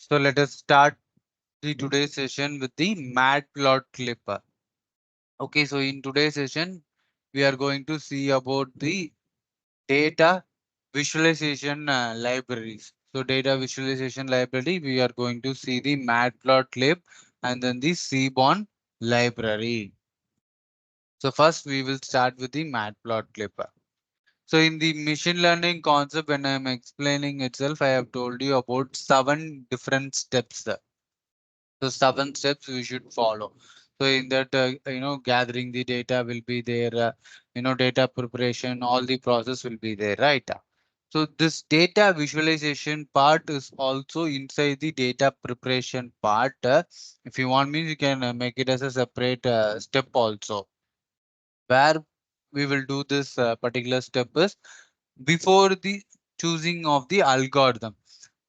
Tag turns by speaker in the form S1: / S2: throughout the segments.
S1: So let us start the today's session with the Matplotlib. Okay, so in today's session, we are going to see about the data visualization libraries. So data visualization library, we are going to see the Matplotlib and then the Seaborn library. So first we will start with the Matplotlib. So in the machine learning concept, when I am explaining itself, I have told you about 7 different steps. So 7 steps we should follow. So in that, gathering the data will be there, data preparation, all the process will be there, right? So this data visualization part is also inside the data preparation part. If you want me, you can make it as a separate step also. Where we will do this particular step is before the choosing of the algorithm.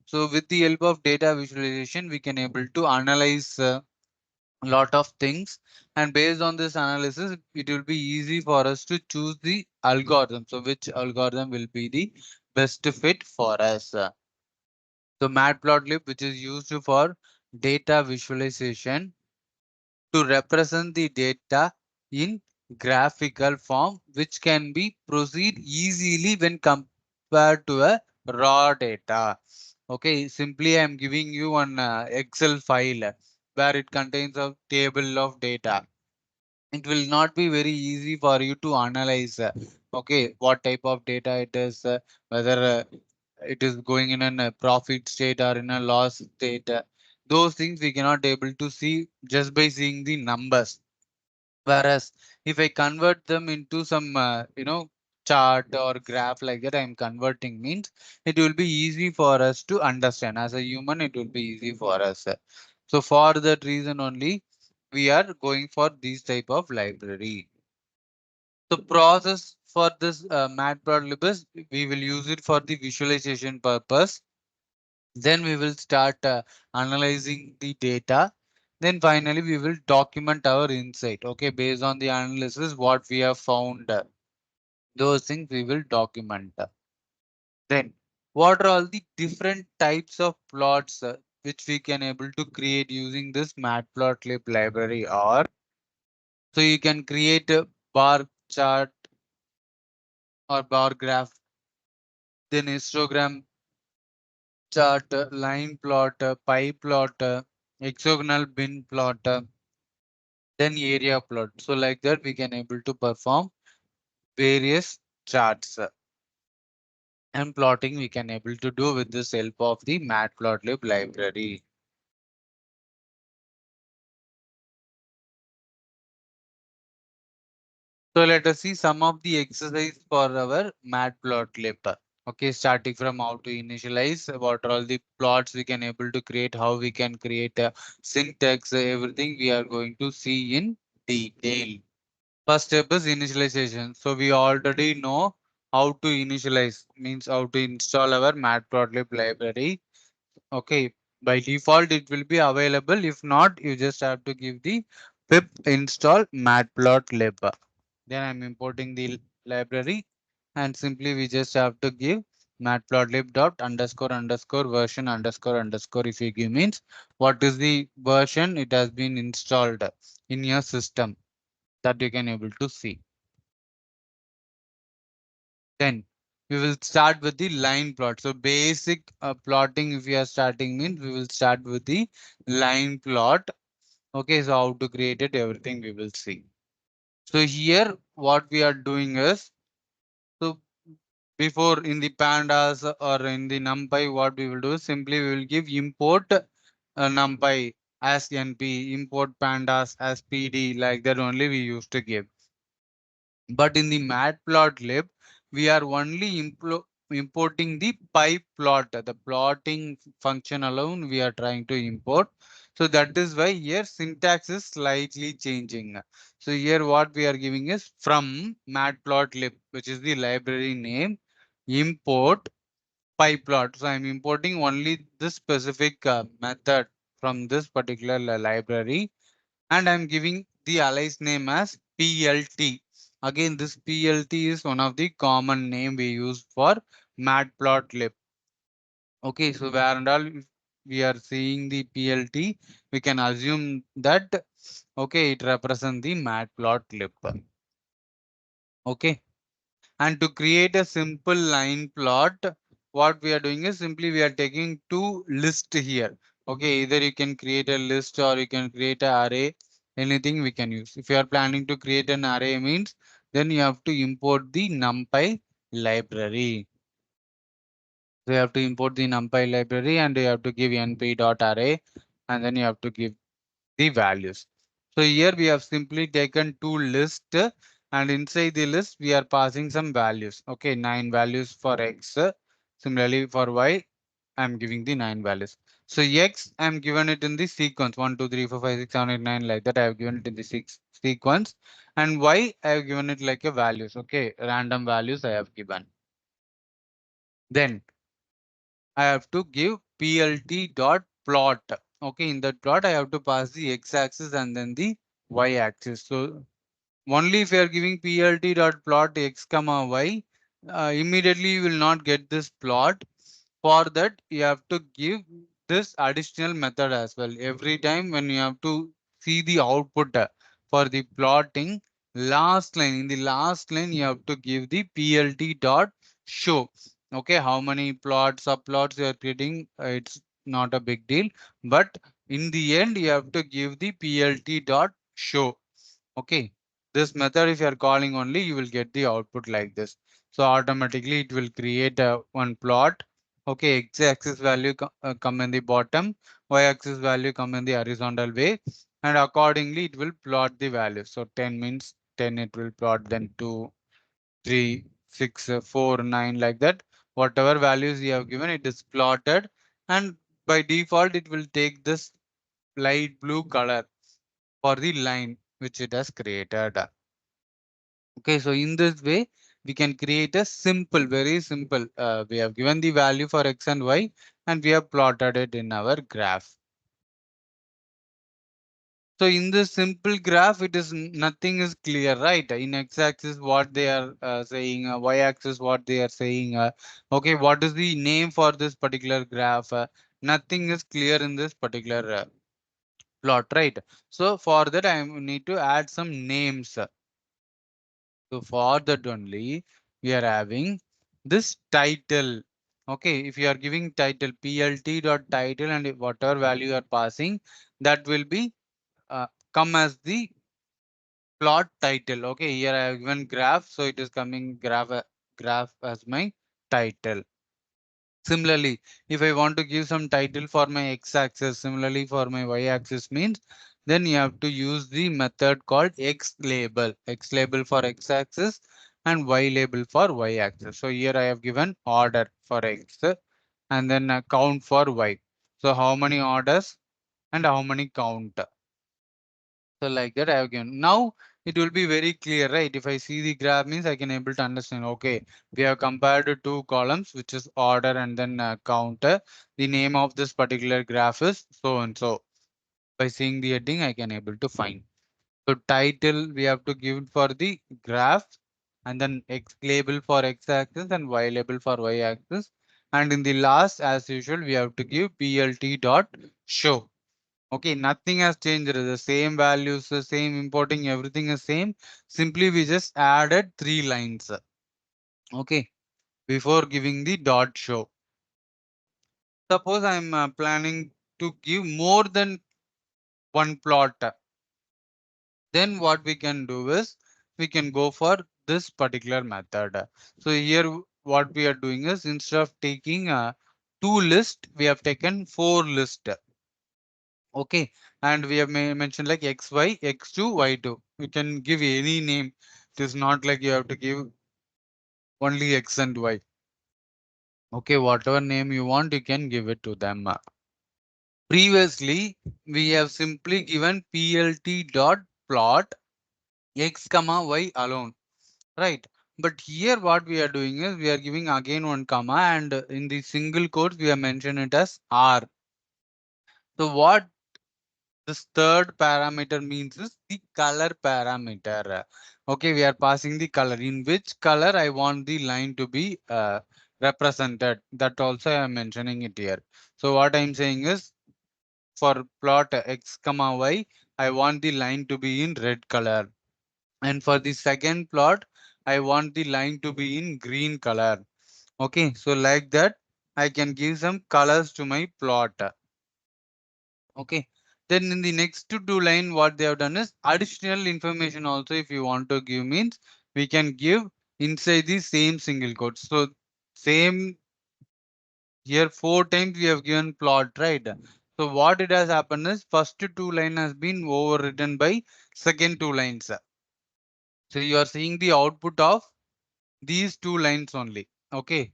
S1: So with the help of data visualization, we can able to analyze lot of things, and based on this analysis it will be easy for us to choose the algorithm, so which algorithm will be the best fit for us. So Matplotlib, which is used for data visualization to represent the data in graphical form, which can be proceed easily when compared to a raw data. Okay, simply I am giving you one Excel file where it contains a table of data. It will not be very easy for you to analyze. Okay, what type of data it is, whether it is going in a profit state or in a loss state. Those things we cannot able to see just by seeing the numbers. Whereas if I convert them into some, chart or graph like that, I'm converting means it will be easy for us to understand. As a human, it will be easy for us. So for that reason only, we are going for this type of library. The process for this Matplotlib is we will use it for the visualization purpose. Then we will start analyzing the data. Then finally we will document our insight. Okay, based on the analysis, what we have found, those things we will document. Then what are all the different types of plots which we can able to create using this Matplotlib library? Or so you can create a bar chart or bar graph, then histogram chart, line plot, pie plot, hexagonal bin plot, then area plot. So like that we can able to perform various charts, and plotting we can able to do with this help of the Matplotlib library. So let us see some of the exercise for our Matplotlib. Okay, starting from how to initialize, what are all the plots we can able to create, how we can create a syntax, everything we are going to see in detail. First step is initialization. So we already know how to initialize, means how to install our Matplotlib library. Okay, by default it will be available. If not, you just have to give the pip install Matplotlib. Then I'm importing the library, and simply we just have to give matplotlib dot underscore underscore version underscore underscore. If you give means what is the version it has been installed in your system, that you can able to see. Then we will start with the line plot. So basic plotting, if we are starting means we will start with the line plot. Okay, so how to create it, everything we will see. So here what we are doing is, so before in the pandas or in the numpy, what we will do is simply we will give import numpy as np, import pandas as pd, like that only we used to give. But in the matplotlib, we are only importing the pyplot, the plotting function alone we are trying to import. So that is why here syntax is slightly changing. So here what we are giving is from matplotlib, which is the library name, import pyplot. So I'm importing only this specific method from this particular library, and I'm giving the alias name as PLT. Again, this PLT is one of the common name we use for Matplotlib. Okay, so where and all we are seeing the PLT, we can assume that okay, it represents the matplotlib. Okay. And to create a simple line plot, what we are doing is simply we are taking two lists here. Okay, either you can create a list or you can create an array, anything we can use. If you are planning to create an array means, then you have to import the NumPy library. So you have to import the NumPy library and you have to give np.array and then you have to give the values. So here we have simply taken two lists and inside the list we are passing some values. Okay, 9 values for x. Similarly for y, I'm giving the 9 values. So x, I'm given it in the sequence 1, 2, 3, 4, 5, 6, 7, 8, 9 like that. I have given it in the sequence. And y, I have given it like a values. Okay, random values I have given. Then I have to give plt dot plot. Okay, in that plot, I have to pass the x-axis and then the y-axis. So only if you are giving plt dot plot x comma y, immediately you will not get this plot. For that, you have to give this additional method as well. Every time when you have to see the output for the plotting, last line, in the last line, you have to give the plt dot show. Okay, how many plots, subplots you are creating, it's not a big deal. But in the end, you have to give the plt dot show. Okay, this method, if you are calling only, you will get the output like this. So automatically it will create one plot. Okay, x-axis value come in the bottom, y-axis value come in the horizontal way, and accordingly it will plot the value. So 10 means 10, it will plot, then 2, 3, 6, 4, 9 like that. Whatever values you have given, it is plotted, and by default it will take this light blue color for the line which it has created. Okay, so in this way, we can create a simple, very simple. We have given the value for x and y, and we have plotted it in our graph. So in this simple graph, it is nothing is clear, right? In x-axis, what they are saying, y-axis, what they are saying. Okay, what is the name for this particular graph? Nothing is clear in this particular plot, right? So for that, I need to add some names. So for that only, we are having this title. Okay, if you are giving title plt dot title and whatever value you are passing, that will be come as the plot title. Okay, here I have given graph, so it is coming graph as my title. Similarly, if I want to give some title for my x-axis, similarly for my y-axis means, then you have to use the method called x label. X label for x-axis and y label for y-axis. So here I have given order for x and then a count for y. So how many orders and how many count. So like that I have given. Now it will be very clear, right? If I see the graph means I can able to understand. Okay, we have compared two columns, which is order and then counter. The name of this particular graph is so and so. By seeing the heading, I can able to find. So title we have to give for the graph and then x label for x-axis and y label for y-axis. And in the last, as usual, we have to give plt dot show. Okay, nothing has changed. The same values, the same importing, everything is same. Simply we just added 3 lines. Okay, before giving the dot show. Suppose I'm planning to give more than one plot. Then what we can do is we can go for this particular method. So here what we are doing is instead of taking two list, we have taken 4 list. Okay, and we have mentioned like xy, x2, y2. You can give any name. It is not like you have to give only x and y. Okay, whatever name you want, you can give it to them. Previously, we have simply given plt dot plot x comma y alone, right? But here what we are doing is we are giving again one comma and in the single quotes we have mentioned it as r. So what this third parameter means is the color parameter. Okay, we are passing the color. In which color I want the line to be represented. That also I am mentioning it here. So what I'm saying is, for plot x comma y, I want the line to be in red color. And for the second plot, I want the line to be in green color. Okay, so like that, I can give some colors to my plot. Okay, then in the next two line, what they have done is additional information also. If you want to give means, we can give inside the same single quote. So same here, 4 times we have given plot, right? So what it has happened is first two line has been overwritten by second two lines. So you are seeing the output of these two lines only. Okay,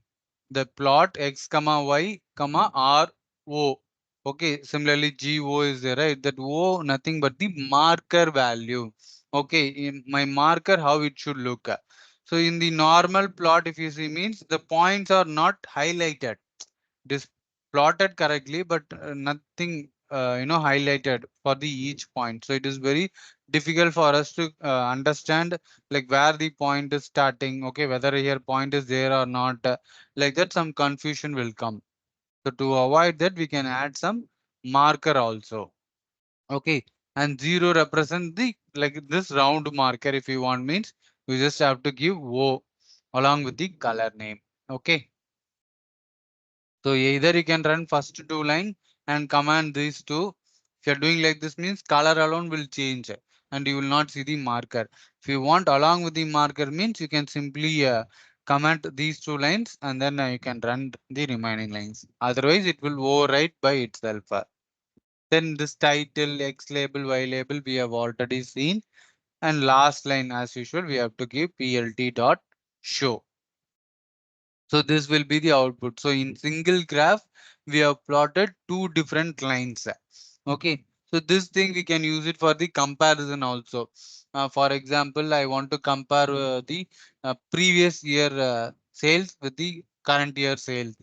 S1: the plot x comma y comma r o. Okay, similarly go is there, right? That o nothing but the marker value. Okay, in my marker how it should look. So in the normal plot, if you see, means the points are not highlighted. It is plotted correctly, but nothing highlighted for the each point. So it is very difficult for us to understand like where the point is starting. Okay, whether here point is there or not. Like that, some confusion will come. So to avoid that, we can add some marker also. Okay, and zero represent the like this round marker. If you want means, you just have to give O along with the color name. Okay. So either you can run first two line and command these two. If you're doing like this means color alone will change and you will not see the marker. If you want along with the marker means you can simply comment these two lines and then you can run the remaining lines. Otherwise it will overwrite by itself. Then this title, X label, Y label we have already seen. And last line as usual we have to give plt dot show. So this will be the output. So in single graph, we have plotted two different lines. Okay. So this thing we can use it for the comparison also. For example, I want to compare the previous year sales with the current year sales.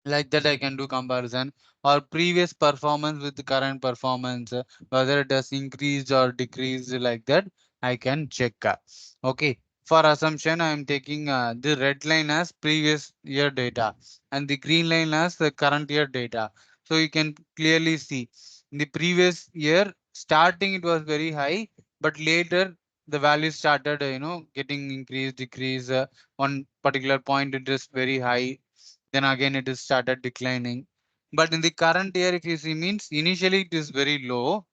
S1: Like that I can do comparison or previous performance with the current performance, whether it has increased or decreased like that I can check. Okay, for assumption I am taking the red line as previous year data and the green line as the current year data. So you can clearly see in the previous year starting it was very high, but later the value started getting increased decrease. One particular point it is very high, then again it is started declining. But in the current year, if you see means initially it is very low,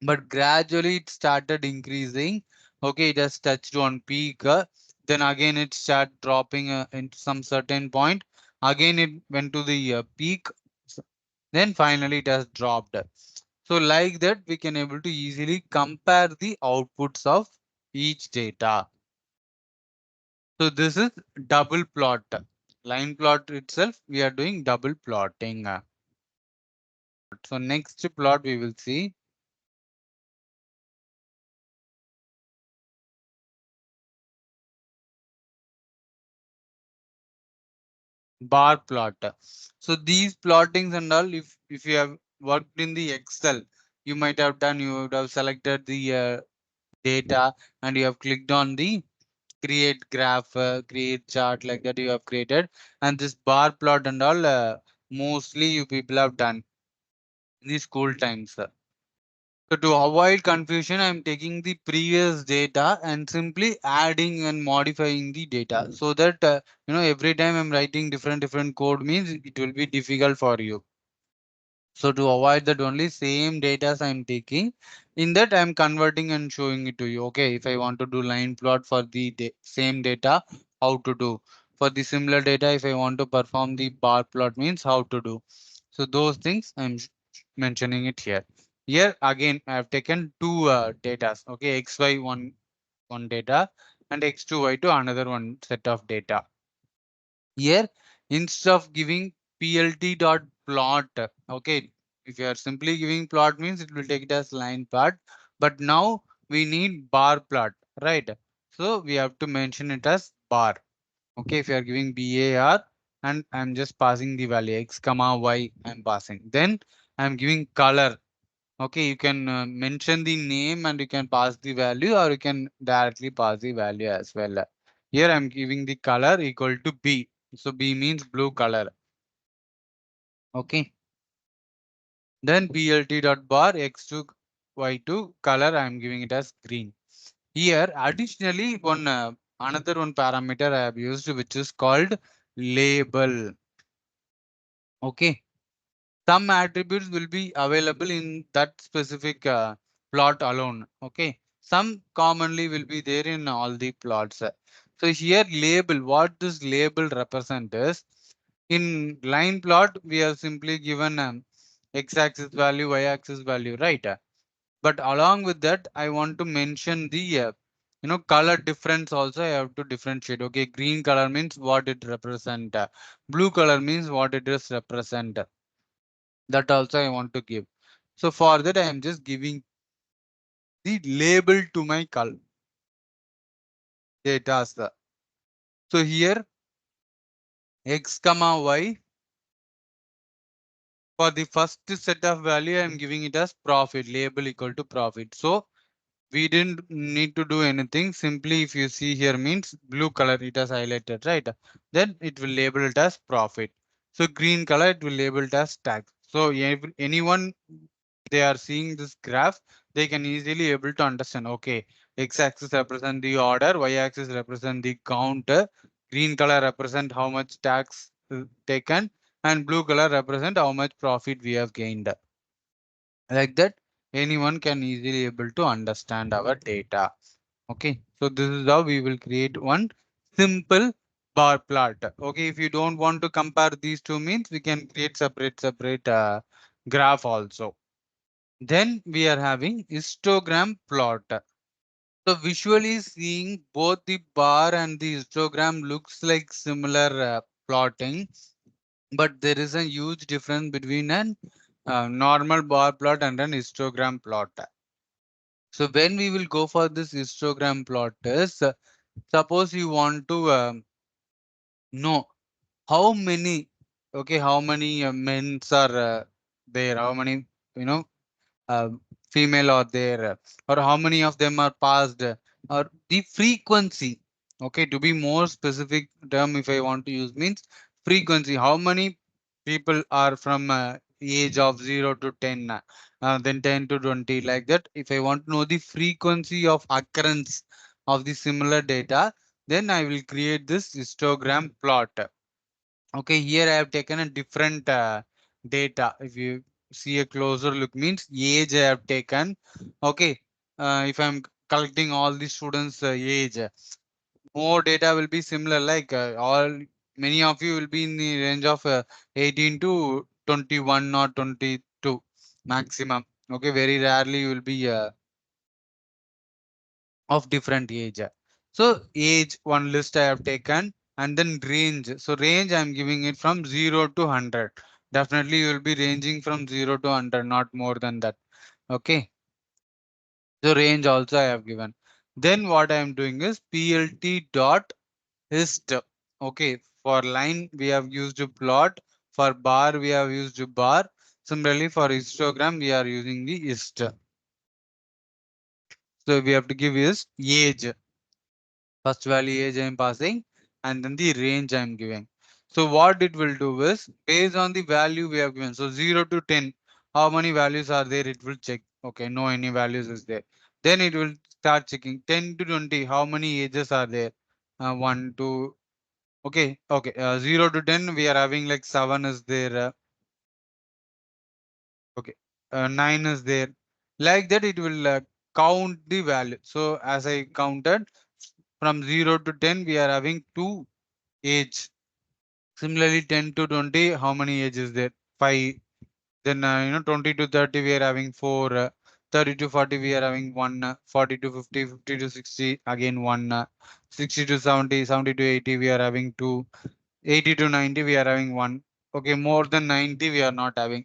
S1: but gradually it started increasing. Okay, it has touched on peak, then again it start dropping in some certain point. Again it went to the peak, then finally it has dropped. So like that we can able to easily compare the outputs of each data. So this is double plot. Line plot itself, we are doing double plotting. So next plot we will see bar plot. So these plottings and all, if you have worked in the Excel, you might have done, you would have selected the data and you have clicked on the create graph, create chart like that you have created. And this bar plot and all, mostly you people have done in the school times. So to avoid confusion, I'm taking the previous data and simply adding and modifying the data so that every time I'm writing different code means it will be difficult for you. So to avoid that only same data I'm taking, in that I'm converting and showing it to you. Okay, if I want to do line plot for the same data, how to do. For the similar data, if I want to perform the bar plot means how to do. So those things I'm mentioning it here. Here again, I have taken two data. Okay, XY one data and X2 Y2 another one set of data. Here, instead of giving plt dot plot, okay, if you are simply giving plot means it will take it as line plot, but now we need bar plot, right? So we have to mention it as bar. Okay, if you are giving bar and I'm just passing the value x comma y I'm passing, then I'm giving color. Okay, you can mention the name and you can pass the value or you can directly pass the value as well. Here I'm giving the color equal to B. So B means blue color. Okay. Then plt dot bar x2 y2 color I am giving it as green. Here additionally one another one parameter I have used which is called label. Okay. Some attributes will be available in that specific plot alone. Okay. Some commonly will be there in all the plots. So here label, what this label represent is, in line plot we have simply given x-axis value, y-axis value, right? But along with that I want to mention the color difference also. I have to differentiate. Okay, green color means what it represent, blue color means what it is represent. That also I want to give. So for that I am just giving the label to my color data. So here x comma y, for the first set of value I am giving it as profit, label equal to profit. So we didn't need to do anything. Simply if you see here means blue color it has highlighted, right? Then it will label it as profit. So green color it will label it as tax. So anyone they are seeing this graph, they can easily able to understand. Okay, x-axis represent the order, y-axis represent the count, green color represent how much tax taken, and blue color represent how much profit we have gained. Like that, anyone can easily able to understand our data. Okay, so this is how we will create one simple bar plot. Okay, if you don't want to compare these two means, we can create separate graph also. Then we are having histogram plot. So visually seeing both the bar and the histogram looks like similar plotting, but there is a huge difference between an normal bar plot and an histogram plot. So when we will go for this histogram plot is, suppose you want to know how many, okay, how many men's are there, how many, you know, uh, female are there, or how many of them are passed, or the frequency. Okay, to be more specific term if I want to use means frequency, how many people are from age of 0 to 10, then 10 to 20, like that. If I want to know the frequency of occurrence of the similar data, then I will create this histogram plot. Okay, here I have taken a different data. If you see a closer look means age I have taken. Okay, if I'm collecting all the students age, more data will be similar, like all many of you will be in the range of 18 to 21 or 22 maximum. Okay, very rarely you will be of different age. So age one list I have taken, and then range. So range I am giving it from 0 to 100. Definitely you will be ranging from 0 to 100, not more than that. Okay. So range also I have given. Then what I am doing is plt dot hist. Okay. For line we have used a plot. For bar we have used a bar. Similarly for histogram we are using the hist. So we have to give is age. First value age I am passing, and then the range I am giving. So what it will do is, based on the value we have given, so 0 to 10, how many values are there, it will check. Okay, no any values is there. Then it will start checking 10 to 20, how many ages are there. 1 2, okay, okay, 0 to 10 we are having like 7 is there. Okay, 9 is there. Like that it will count the value. So as I counted, from 0 to 10 we are having 2 age. Similarly, 10 to 20, how many ages there? 5. Then, 20 to 30, we are having 4. 30 to 40, we are having 1. 40 to 50, 50 to 60, again 1. 60 to 70, 70 to 80, we are having 2. 80 to 90, we are having 1. Okay, more than 90, we are not having.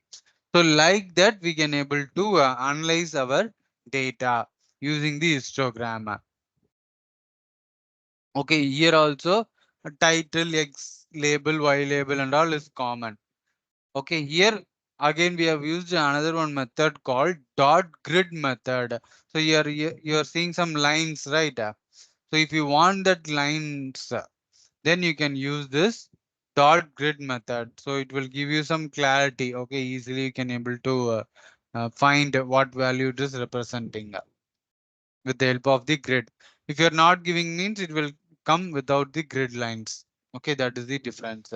S1: So, like that, we can able to analyze our data using the histogram. Okay, here also a title, X label, Y label, and all is common. Okay, here again we have used another one method called dot grid method. So you are seeing some lines, right? So if you want that lines, then you can use this. dot grid method. So it will give you some clarity. Okay, easily you can able to find what value it is representing with the help of the grid. If you're not giving means it will come without the grid lines. Okay, that is the difference.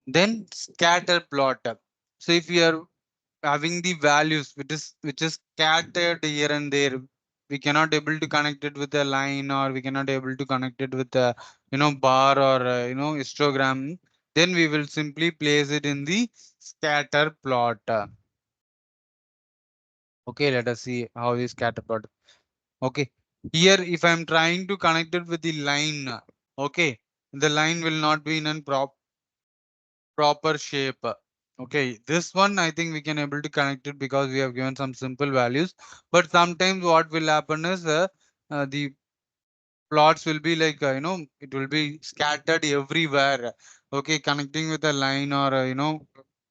S1: Then scatter plot. So if you are having the values which is scattered here and there, we cannot able to connect it with a line, or we cannot able to connect it with a bar, or histogram. Then we will simply place it in the scatter plot. Okay, let us see how the scatter plot. Okay, here if I'm trying to connect it with the line, okay, the line will not be in a proper shape. Okay, this one I think we can able to connect it because we have given some simple values. But sometimes what will happen is the plots will be like it will be scattered everywhere. Okay, connecting with a line, or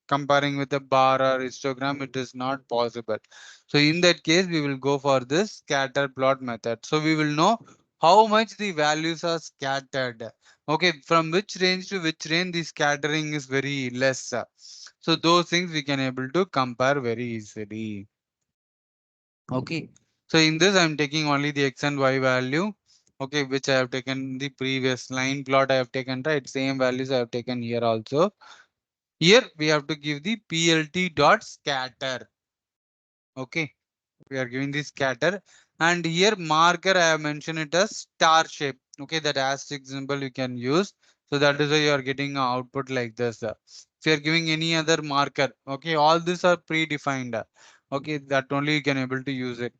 S1: comparing with a bar or histogram, it is not possible. So in that case we will go for this scatter plot method. So we will know how much the values are scattered. Okay, from which range to which range the scattering is very less. So those things we can able to compare very easily. Okay. So in this, I'm taking only the x and y value. Okay, which I have taken the previous line plot I have taken, right? Same values I have taken here also. Here we have to give the PLT dot scatter. Okay. We are giving the scatter, and here marker I have mentioned it as star shape. Okay, that asterisk symbol you can use. So that is why you are getting an output like this. If you are giving any other marker, okay, all these are predefined. Okay, that only you can able to use it.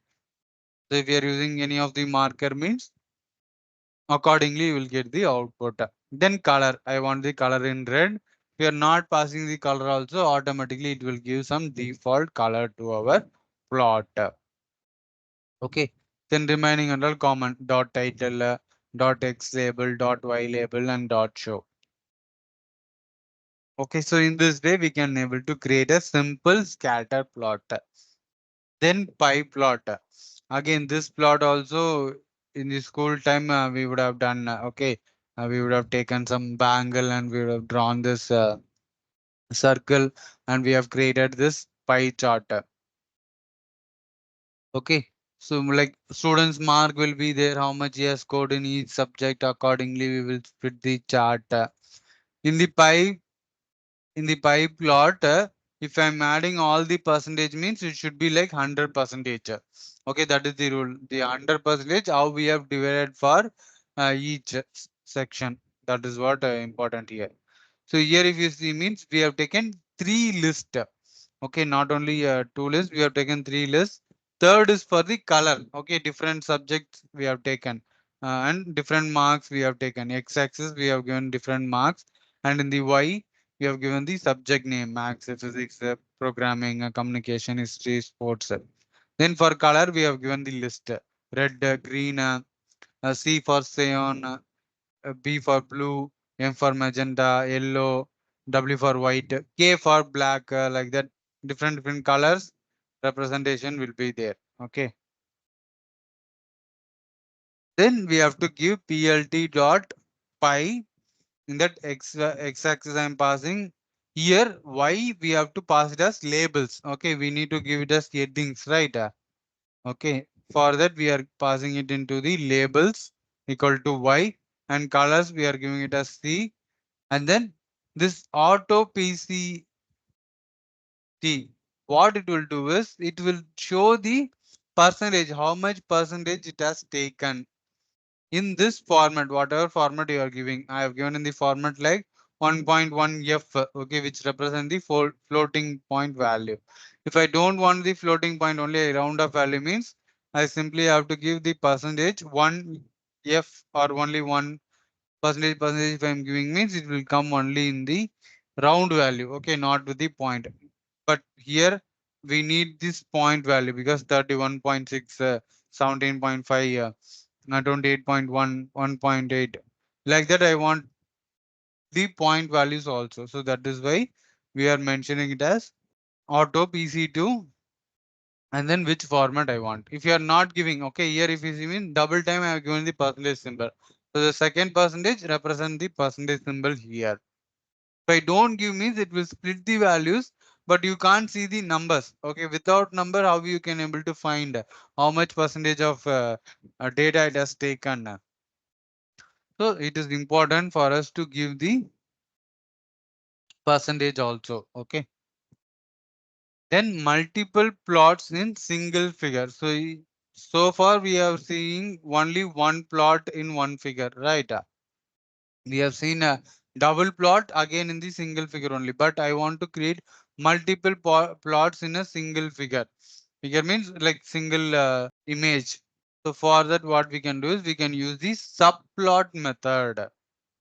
S1: So if you are using any of the marker means accordingly you will get the output. Then color. I want the color in red. If you are not passing the color also, automatically it will give some default color to our plot. Okay. Then remaining under common dot title, dot x label, dot y label, and dot show. Okay. So in this way we can able to create a simple scatter plot. Then pie plot. Again, this plot also in the school time we would have done. Okay, we would have taken some bangle and we would have drawn this circle, and we have created this pie chart. Okay, so like students' mark will be there, how much he has scored in each subject. Accordingly, we will split the chart. In the pie in the pie plot, if I'm adding all the percentage means it should be like 100 percentage. Okay, that is the rule. The 100 percentage how we have divided for each section. That is what important here. So here if you see means we have taken three list. Okay, not only two lists, we have taken three lists. Third is for the color. Okay, different subjects we have taken, and different marks we have taken. X-axis we have given different marks, and in the Y we have given the subject name: maths, physics, programming, communication, history, sports. Then for color we have given the list: red, green, C for cyan, B for blue, M for magenta, yellow, W for white, K for black, like that. Different colors representation will be there. Okay. Then we have to give PLT dot pi. In that x-axis I am passing. Here y we have to pass it as labels. Okay, we need to give it as headings, right? Okay, for that we are passing it into the labels equal to y, and colors we are giving it as C. And then this auto PCT, what it will do is it will show the percentage, how much percentage it has taken in this format, whatever format you are giving. I have given in the format like 1.1 F, okay, which represent the floating point value. If I don't want the floating point, only a round of value means I simply have to give the percentage 1 F, or only 1% if I'm giving means it will come only in the round value. Okay, not with the point. But here we need this point value because 31.6, 17.5, 28.1, 1.8. Like that, I want the point values also. So that is why we are mentioning it as auto PC2, and then which format I want. If you are not giving, okay, here if you see mean double time I have given the percentage symbol. So the second percentage represent the percentage symbol here. If I don't give means it will split the values, but you can't see the numbers. Okay, without number, how you can able to find how much percentage of data it has taken. So it is important for us to give the percentage also. Okay. Then multiple plots in single figure. So so far we are seeing only one plot in one figure, right? We have seen a double plot again in the single figure only, but I want to create multiple plots in a single figure. Figure means like single image. So for that, what we can do is we can use the subplot method.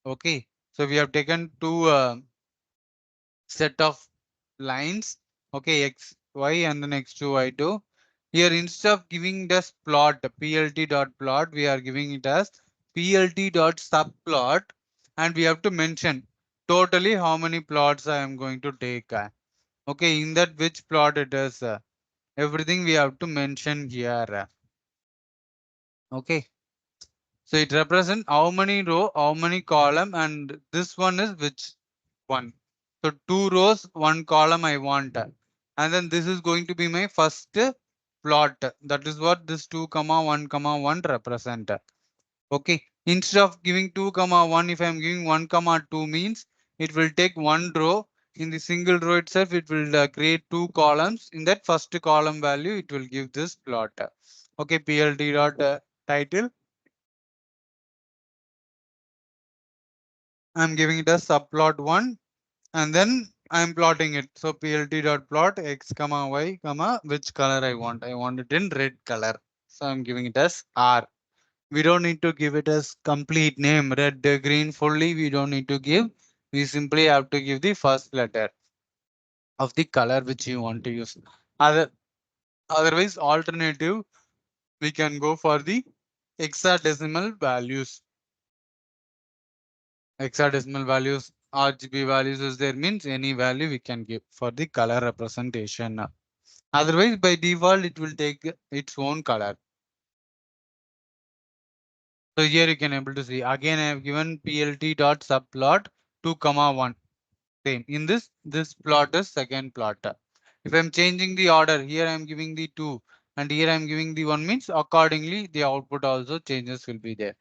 S1: Okay. So we have taken two set of lines. Okay, x, y, and then x2, y2. Here, instead of giving this plot, plt dot plot, we are giving it as plt dot subplot, and we have to mention totally how many plots I am going to take. Okay, in that which plot it is. Everything we have to mention here. Okay, so it represents how many row, how many column, and this one is which one. So two rows, one column I want. And then this is going to be my first plot. That is what this 2 comma 1 comma 1 represent. Okay. Instead of giving 2 comma 1, if I am giving 1 comma 2 means it will take one row. In the single row itself, it will create two columns. In that first column value, it will give this plot. Okay. PLT dot title. I'm giving it a subplot 1. And then I'm plotting it. So plt dot plot x comma y comma which color I want. I want it in red color. So I'm giving it as R. We don't need to give it as complete name, red, green, fully. We don't need to give. We simply have to give the first letter of the color which you want to use. Otherwise, alternative, we can go for the hexadecimal values. Hexadecimal values, RGB values is there means any value we can give for the color representation. Otherwise, by default, it will take its own color. So here you can able to see again I have given plt dot subplot 2 comma 1. Same in this plot is second plot. If I'm changing the order, here I'm giving the 2 and here I'm giving the 1 means accordingly the output also changes will be there.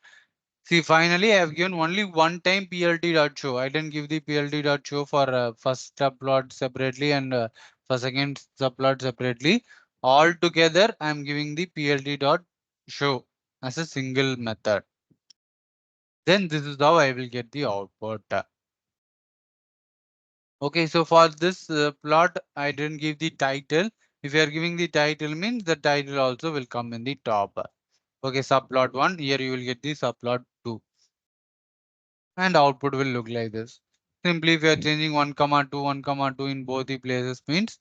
S1: See, finally, I have given only one time plt.show. I didn't give the plt.show for first subplot separately and for second subplot separately. All together, I am giving the plt.show as a single method. Then this is how I will get the output. Okay, so for this plot, I didn't give the title. If you are giving the title means the title also will come in the top. Okay, subplot 1, here you will get the subplot 2. And output will look like this. Simply if you are changing 1 comma 2 1 comma 2 in both the places means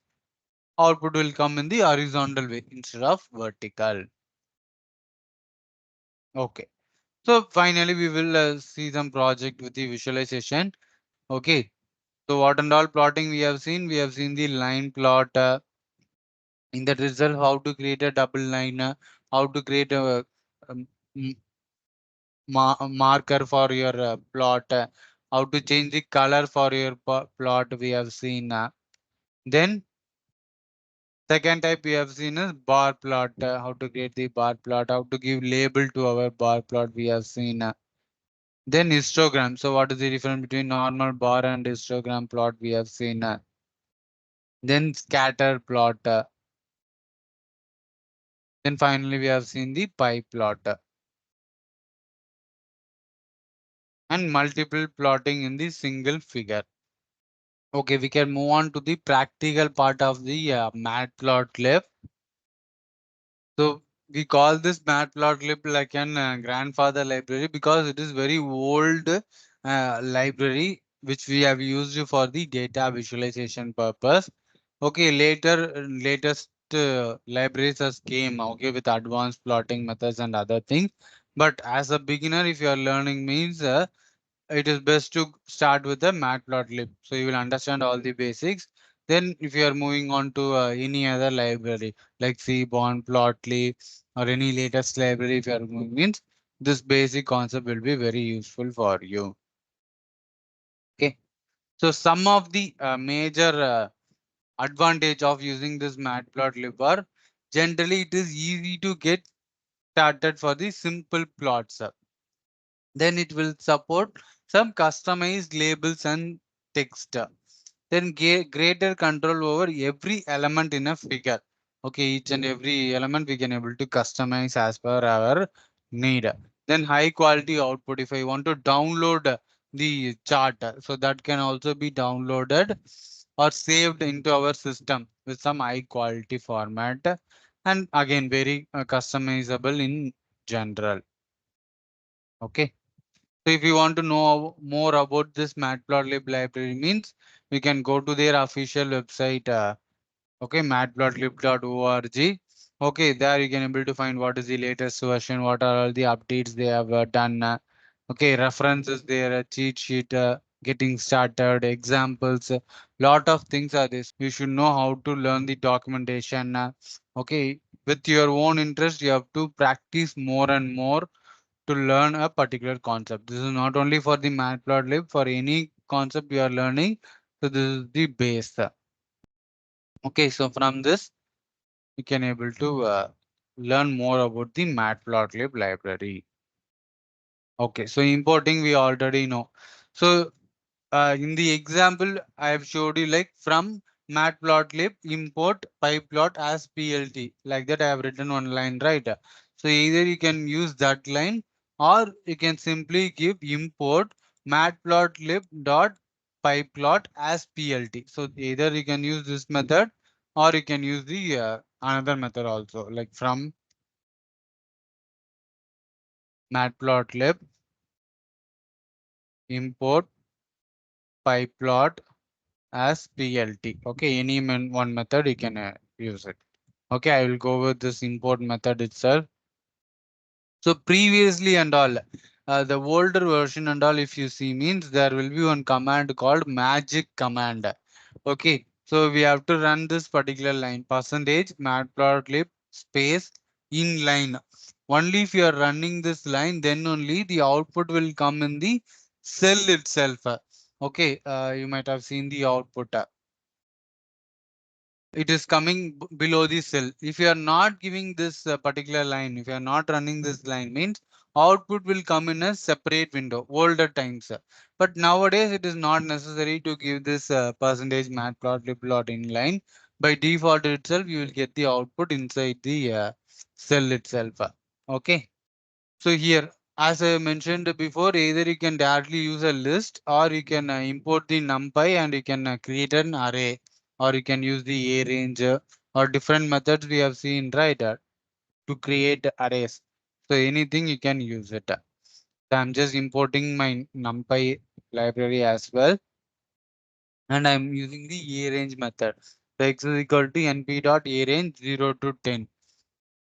S1: output will come in the horizontal way instead of vertical. Okay. So finally we will see some project with the visualization. Okay. So what and all plotting we have seen? We have seen the line plot. In that result, how to create a double line, how to create a um, marker for your plot, how to change the color for your plot we have seen. Then second type we have seen is bar plot, how to create the bar plot, how to give label to our bar plot we have seen. Then histogram. So what is the difference between normal bar and histogram plot we have seen. Then scatter plot. Then finally we have seen the pie plot and multiple plotting in the single figure. Okay, we can move on to the practical part of the Matplotlib. So we call this Matplotlib like an grandfather library because it is very old library which we have used for the data visualization purpose. Okay, latest libraries has came okay with advanced plotting methods and other things. But as a beginner, if you are learning means it is best to start with the Matplotlib. So you will understand all the basics. Then if you are moving on to any other library like Seaborn, Plotly, or any latest library if you are moving means this basic concept will be very useful for you. Okay. So some of the major advantage of using this Matplotlib are generally it is easy to get started for the simple plots. Then it will support some customized labels and text. Then greater control over every element in a figure. Okay, each and every element we can able to customize as per our need. Then high quality output. If I want to download the chart, so that can also be downloaded or saved into our system with some high quality format. And again, very customizable in general. Okay. So if you want to know more about this Matplotlib library means we can go to their official website. Okay, matplotlib.org. Okay, there you can able to find what is the latest version, what are all the updates they have done. Okay, references there, cheat sheet, getting started, examples, lot of things are this. You should know how to learn the documentation. Okay, with your own interest, you have to practice more and more to learn a particular concept. This is not only for the Matplotlib, for any concept you are learning. So this is the base. Okay, so from this you can able to learn more about the Matplotlib library. Okay, so importing we already know. So in the example I have showed you like from Matplotlib import pyplot as PLT. Like that I have written one line, right? So either you can use that line or you can simply give import matplotlib dot pyplot as PLT. So either you can use this method or you can use the another method also like from Matplotlib import pyplot as PLT. Okay, any one method you can use it. Okay, I will go with this import method itself. So previously and all, the older version and all, if you see means there will be one command called magic command. Okay, so we have to run this particular line percentage matplotlib space in line. Only if you are running this line, then only the output will come in the cell itself. Okay, you might have seen the output. It is coming below the cell. If you are not giving this particular line, if you are not running this line, means output will come in a separate window, older times. But nowadays, it is not necessary to give this percentage matplotlib plot in line. By default itself, you will get the output inside the cell itself. Okay. So here, as I mentioned before, either you can directly use a list or you can import the numpy and you can create an array or you can use the arrange or different methods we have seen, right, to create arrays. So anything you can use it. So I'm just importing my numpy library as well and I'm using the arrange method. So x is equal to np dot arrange 0 to 10.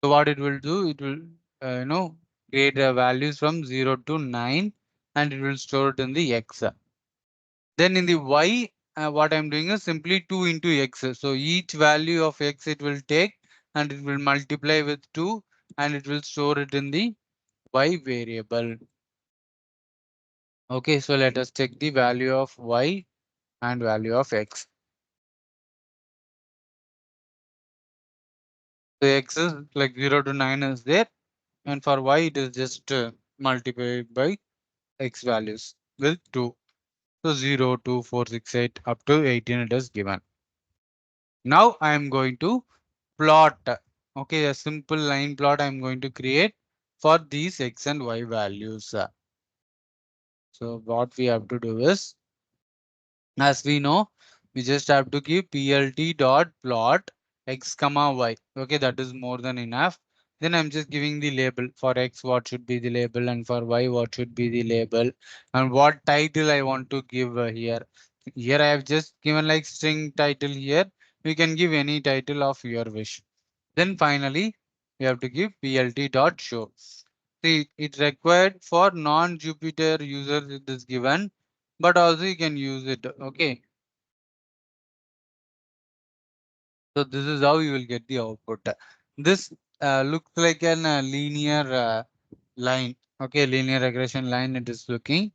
S1: So what it will do, it will create values from 0 to 9 and it will store it in the x. Then in the y, what I'm doing is simply 2 into x. So each value of x it will take and it will multiply with 2 and it will store it in the y variable. Okay, so let us check the value of y and value of x. So x is like 0 to 9 is there and for y it is just multiplied by x values with 2. So 0, 2, 4, 6, 8 up to 18 it is given. Now I am going to plot. Okay, a simple line plot I am going to create for these x and y values. So what we have to do is, as we know, we just have to give plt dot plot x comma y. Okay, that is more than enough. Then I'm just giving the label for x, what should be the label, and for y, what should be the label, and what title I want to give here. Here I have just given like string title here. We can give any title of your wish. Then finally, we have to give plt dot show. See, it's required for non-Jupyter users it is given, but also you can use it. Okay. So this is how you will get the output. This looks like an linear line. Okay, linear regression line it is looking.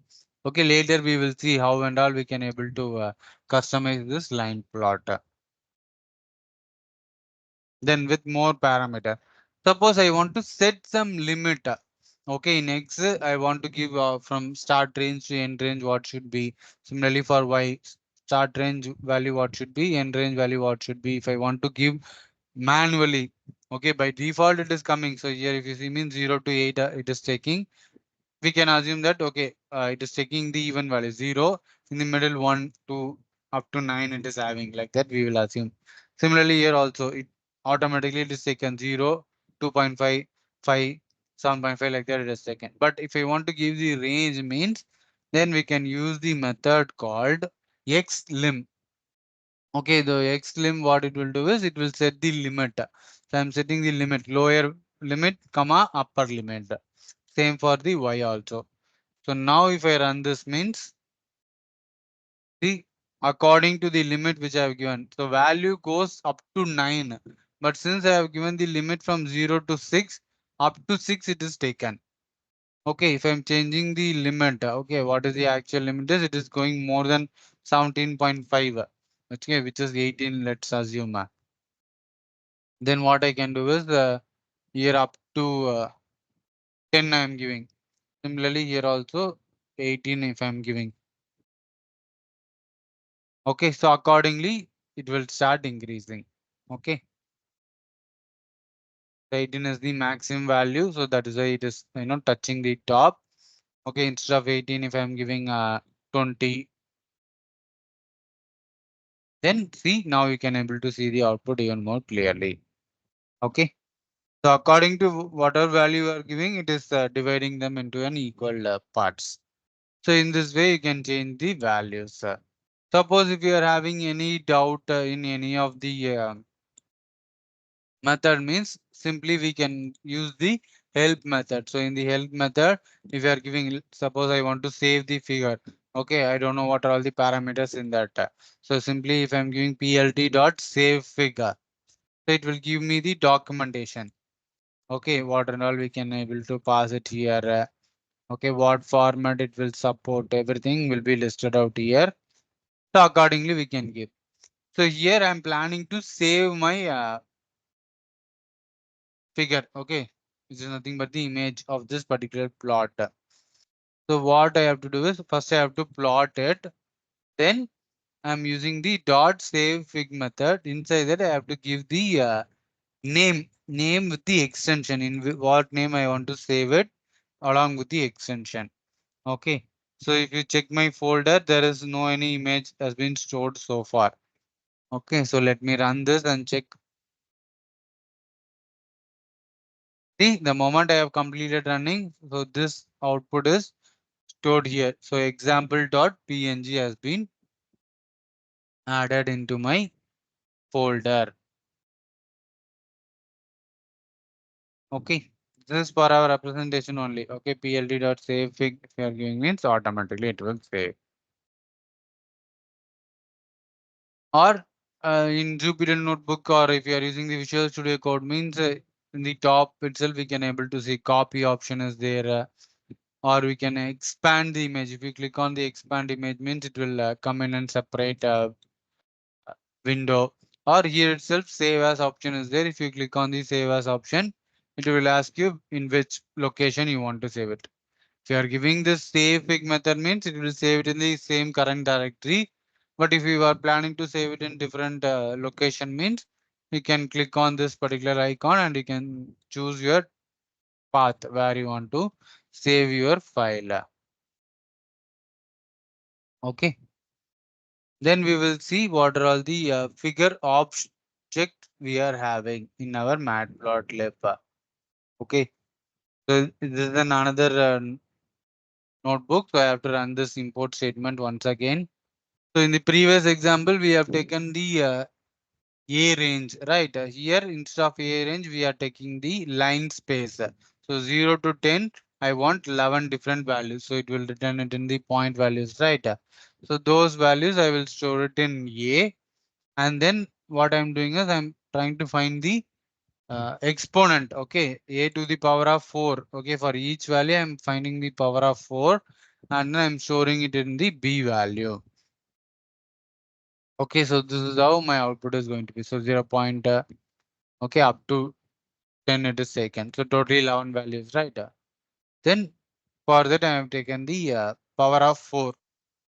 S1: Okay, later we will see how and all we can able to customize this line plot. Then with more parameter. Suppose I want to set some limit. Okay, in X, I want to give from start range to end range what should be. Similarly for Y, start range value what should be, end range value what should be. If I want to give manually, okay, by default it is coming. So here if you see means 0 to 8, it is taking. We can assume that okay, it is taking the even value 0 in the middle 1 to up to 9 it is having like that we will assume. Similarly here also it automatically it is taken 0, 2.5, 5, 7.5 like that it is taken. But if I want to give the range means then we can use the method called xlim. Okay, the xlim what it will do is it will set the limit. So I'm setting the limit lower limit comma upper limit. Same for the y also. So now if I run this means the according to the limit which I have given. So value goes up to 9. But since I have given the limit from 0 to 6, up to 6 it is taken. Okay, if I'm changing the limit, okay, what is the actual limit is? It is going more than 17.5. Okay, which is 18, let's assume. Then what I can do is here up to 10 I am giving. Similarly, here also 18 if I'm giving. Okay, so accordingly, it will start increasing. Okay, 18 is the maximum value, so that is why it is touching the top. Okay, instead of 18, if I'm giving 20, then see now you can able to see the output even more clearly. Okay, so according to whatever value you are giving, it is dividing them into an equal parts. So in this way, you can change the values. Suppose if you are having any doubt in any of the method means simply we can use the help method. So in the help method, if you are giving, suppose I want to save the figure. Okay, I don't know what are all the parameters in that. So simply if I'm giving plt dot save figure, so it will give me the documentation. Okay, what and all we can able to pass it here. Okay, what format it will support, everything will be listed out here. So accordingly we can give. So here I'm planning to save my figure. Okay, which is nothing but the image of this particular plot. So what I have to do is first I have to plot it. Then I'm using the dot save fig method. Inside that I have to give the name with the extension in what name I want to save it along with the extension. Okay. So if you check my folder, there is no any image has been stored so far. Okay. So let me run this and check. See, the moment I have completed running, so this output is stored here. So example.png has been added into my folder. Okay. This is for our representation only. Okay. plt.savefig if you are giving means automatically it will save. Or in Jupyter Notebook or if you are using the Visual Studio Code means in the top itself we can able to see copy option is there. Or we can expand the image. If you click on the expand image means it will come in and separate window. Or here itself save as option is there. If you click on the save as option, it will ask you in which location you want to save it. If you are giving this save fig method means it will save it in the same current directory. But if you are planning to save it in different location means you can click on this particular icon and you can choose your path where you want to save your file. Okay. Then we will see what are all the figure object we are having in our Matplotlib. Okay. So this is another notebook. So I have to run this import statement once again. So in the previous example, we have taken the A range, right? Here instead of A range, we are taking the line space. So 0 to 10, I want 11 different values. So it will return it in the point values, right? So those values I will store it in A. And then what I'm doing is I'm trying to find the exponent. Okay, a to the power of 4. Okay, for each value I'm finding the power of 4 and then I'm storing it in the b value. Okay, so this is how my output is going to be. So 0. Okay, up to 10 it is taken. So totally 11 values, right? Then for that I have taken the power of 4.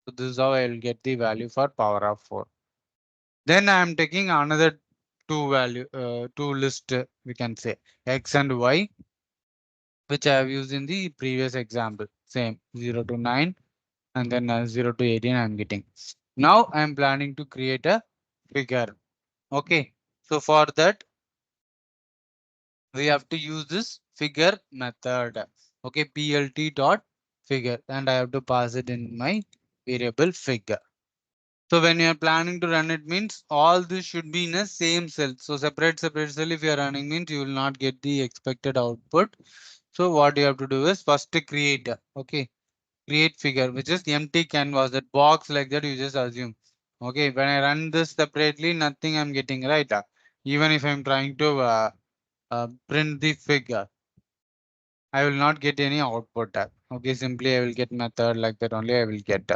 S1: So this is how I will get the value for power of 4. Then I am taking another two list, we can say x and y, which I have used in the previous example. Same 0 to 9 and then 0 to 18 I'm getting. Now I'm planning to create a figure. Okay. So for that, we have to use this figure method. Okay, plt dot figure, and I have to pass it in my variable figure. So when you are planning to run it means all this should be in a same cell. So separate cell if you are running means you will not get the expected output. So what you have to do is first to create. Okay, create figure, which is empty canvas, that box like that you just assume. Okay, when I run this separately, nothing I'm getting, right? Even if I'm trying to print the figure, I will not get any output. Okay, simply I will get method like that only I will get.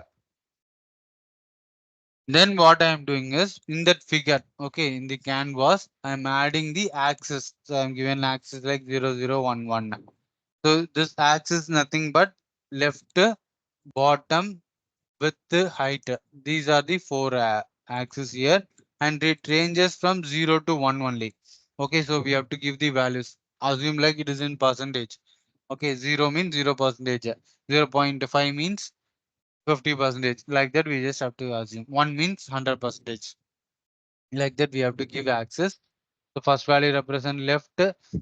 S1: Then what I am doing is in that figure, okay, in the canvas, I'm adding the axis. So I'm given axis like 0011. So this axis nothing but left, bottom, width, height. These are the four axes here, and it ranges from 0 to 1 only. Okay, so we have to give the values. Assume like it is in percentage. Okay, 0 means 0 percentage. 0.5 means 50 percentage. Like that, we just have to assume. 1 means 100 percentage. Like that, we have to give access. The first value represent left,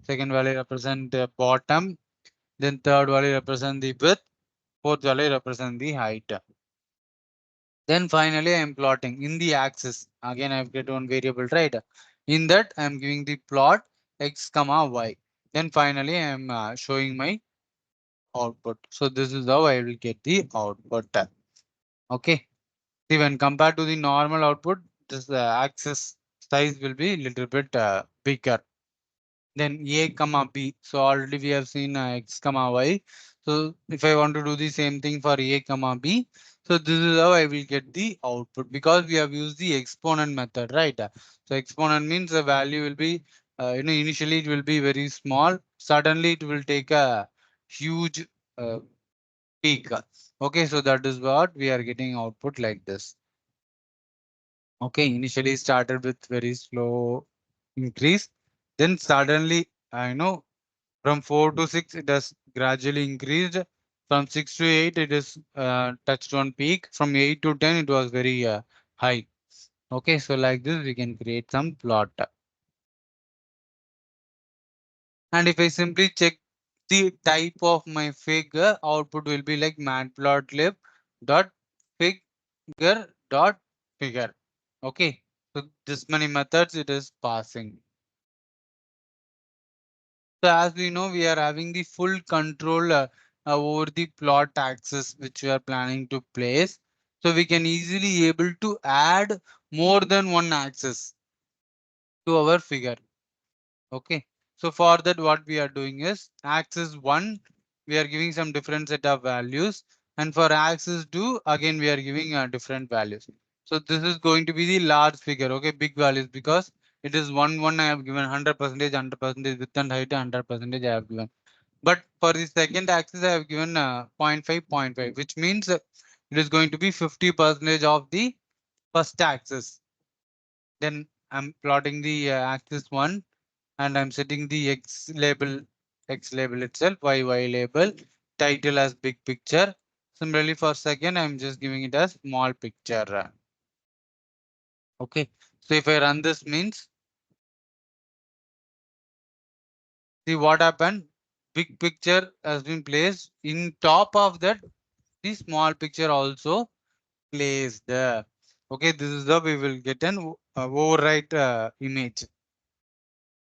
S1: second value represent bottom, then third value represent the width, fourth value represent the height. Then finally, I am plotting in the axis. Again, I have created one variable, right? In that, I am giving the plot x comma y. Then finally, I am showing my output. So this is how I will get the output. Okay. See, when compared to the normal output, this axis size will be little bit bigger. Then a comma b. So already we have seen x comma y. So if I want to do the same thing for a comma b, so this is how I will get the output because we have used the exponent method, right? So exponent means the value will be, initially it will be very small. Suddenly it will take a huge uh, peak. Okay, so that is what we are getting output like this. Okay, initially started with very slow increase, then suddenly, from 4 to 6, it has gradually increased. From 6 to 8, it is touched on peak. From 8 to 10, it was very high. Okay, so like this, we can create some plot. And if I simply check the type of my figure, output will be like matplotlib dot figure dot figure. Okay, so this many methods it is passing. So as we know, we are having the full control over the plot axis which we are planning to place. So we can easily able to add more than one axis to our figure. Okay. So for that, what we are doing is axis 1, we are giving some different set of values. And for axis 2, again, we are giving different values. So this is going to be the large figure, okay, big values because it is 1, I have given 100%, 100% width and height, 100% I have given. But for the second axis, I have given 0.5, 0.5, which means it is going to be 50% of the first axis. Then I'm plotting the axis 1 and I'm setting the X label itself, Y label, title as big picture. Similarly, for second, I'm just giving it as small picture. Okay. So if I run this means, see what happened. Big picture has been placed. In top of that, the small picture also placed. Okay, this is how we will get an overwrite image.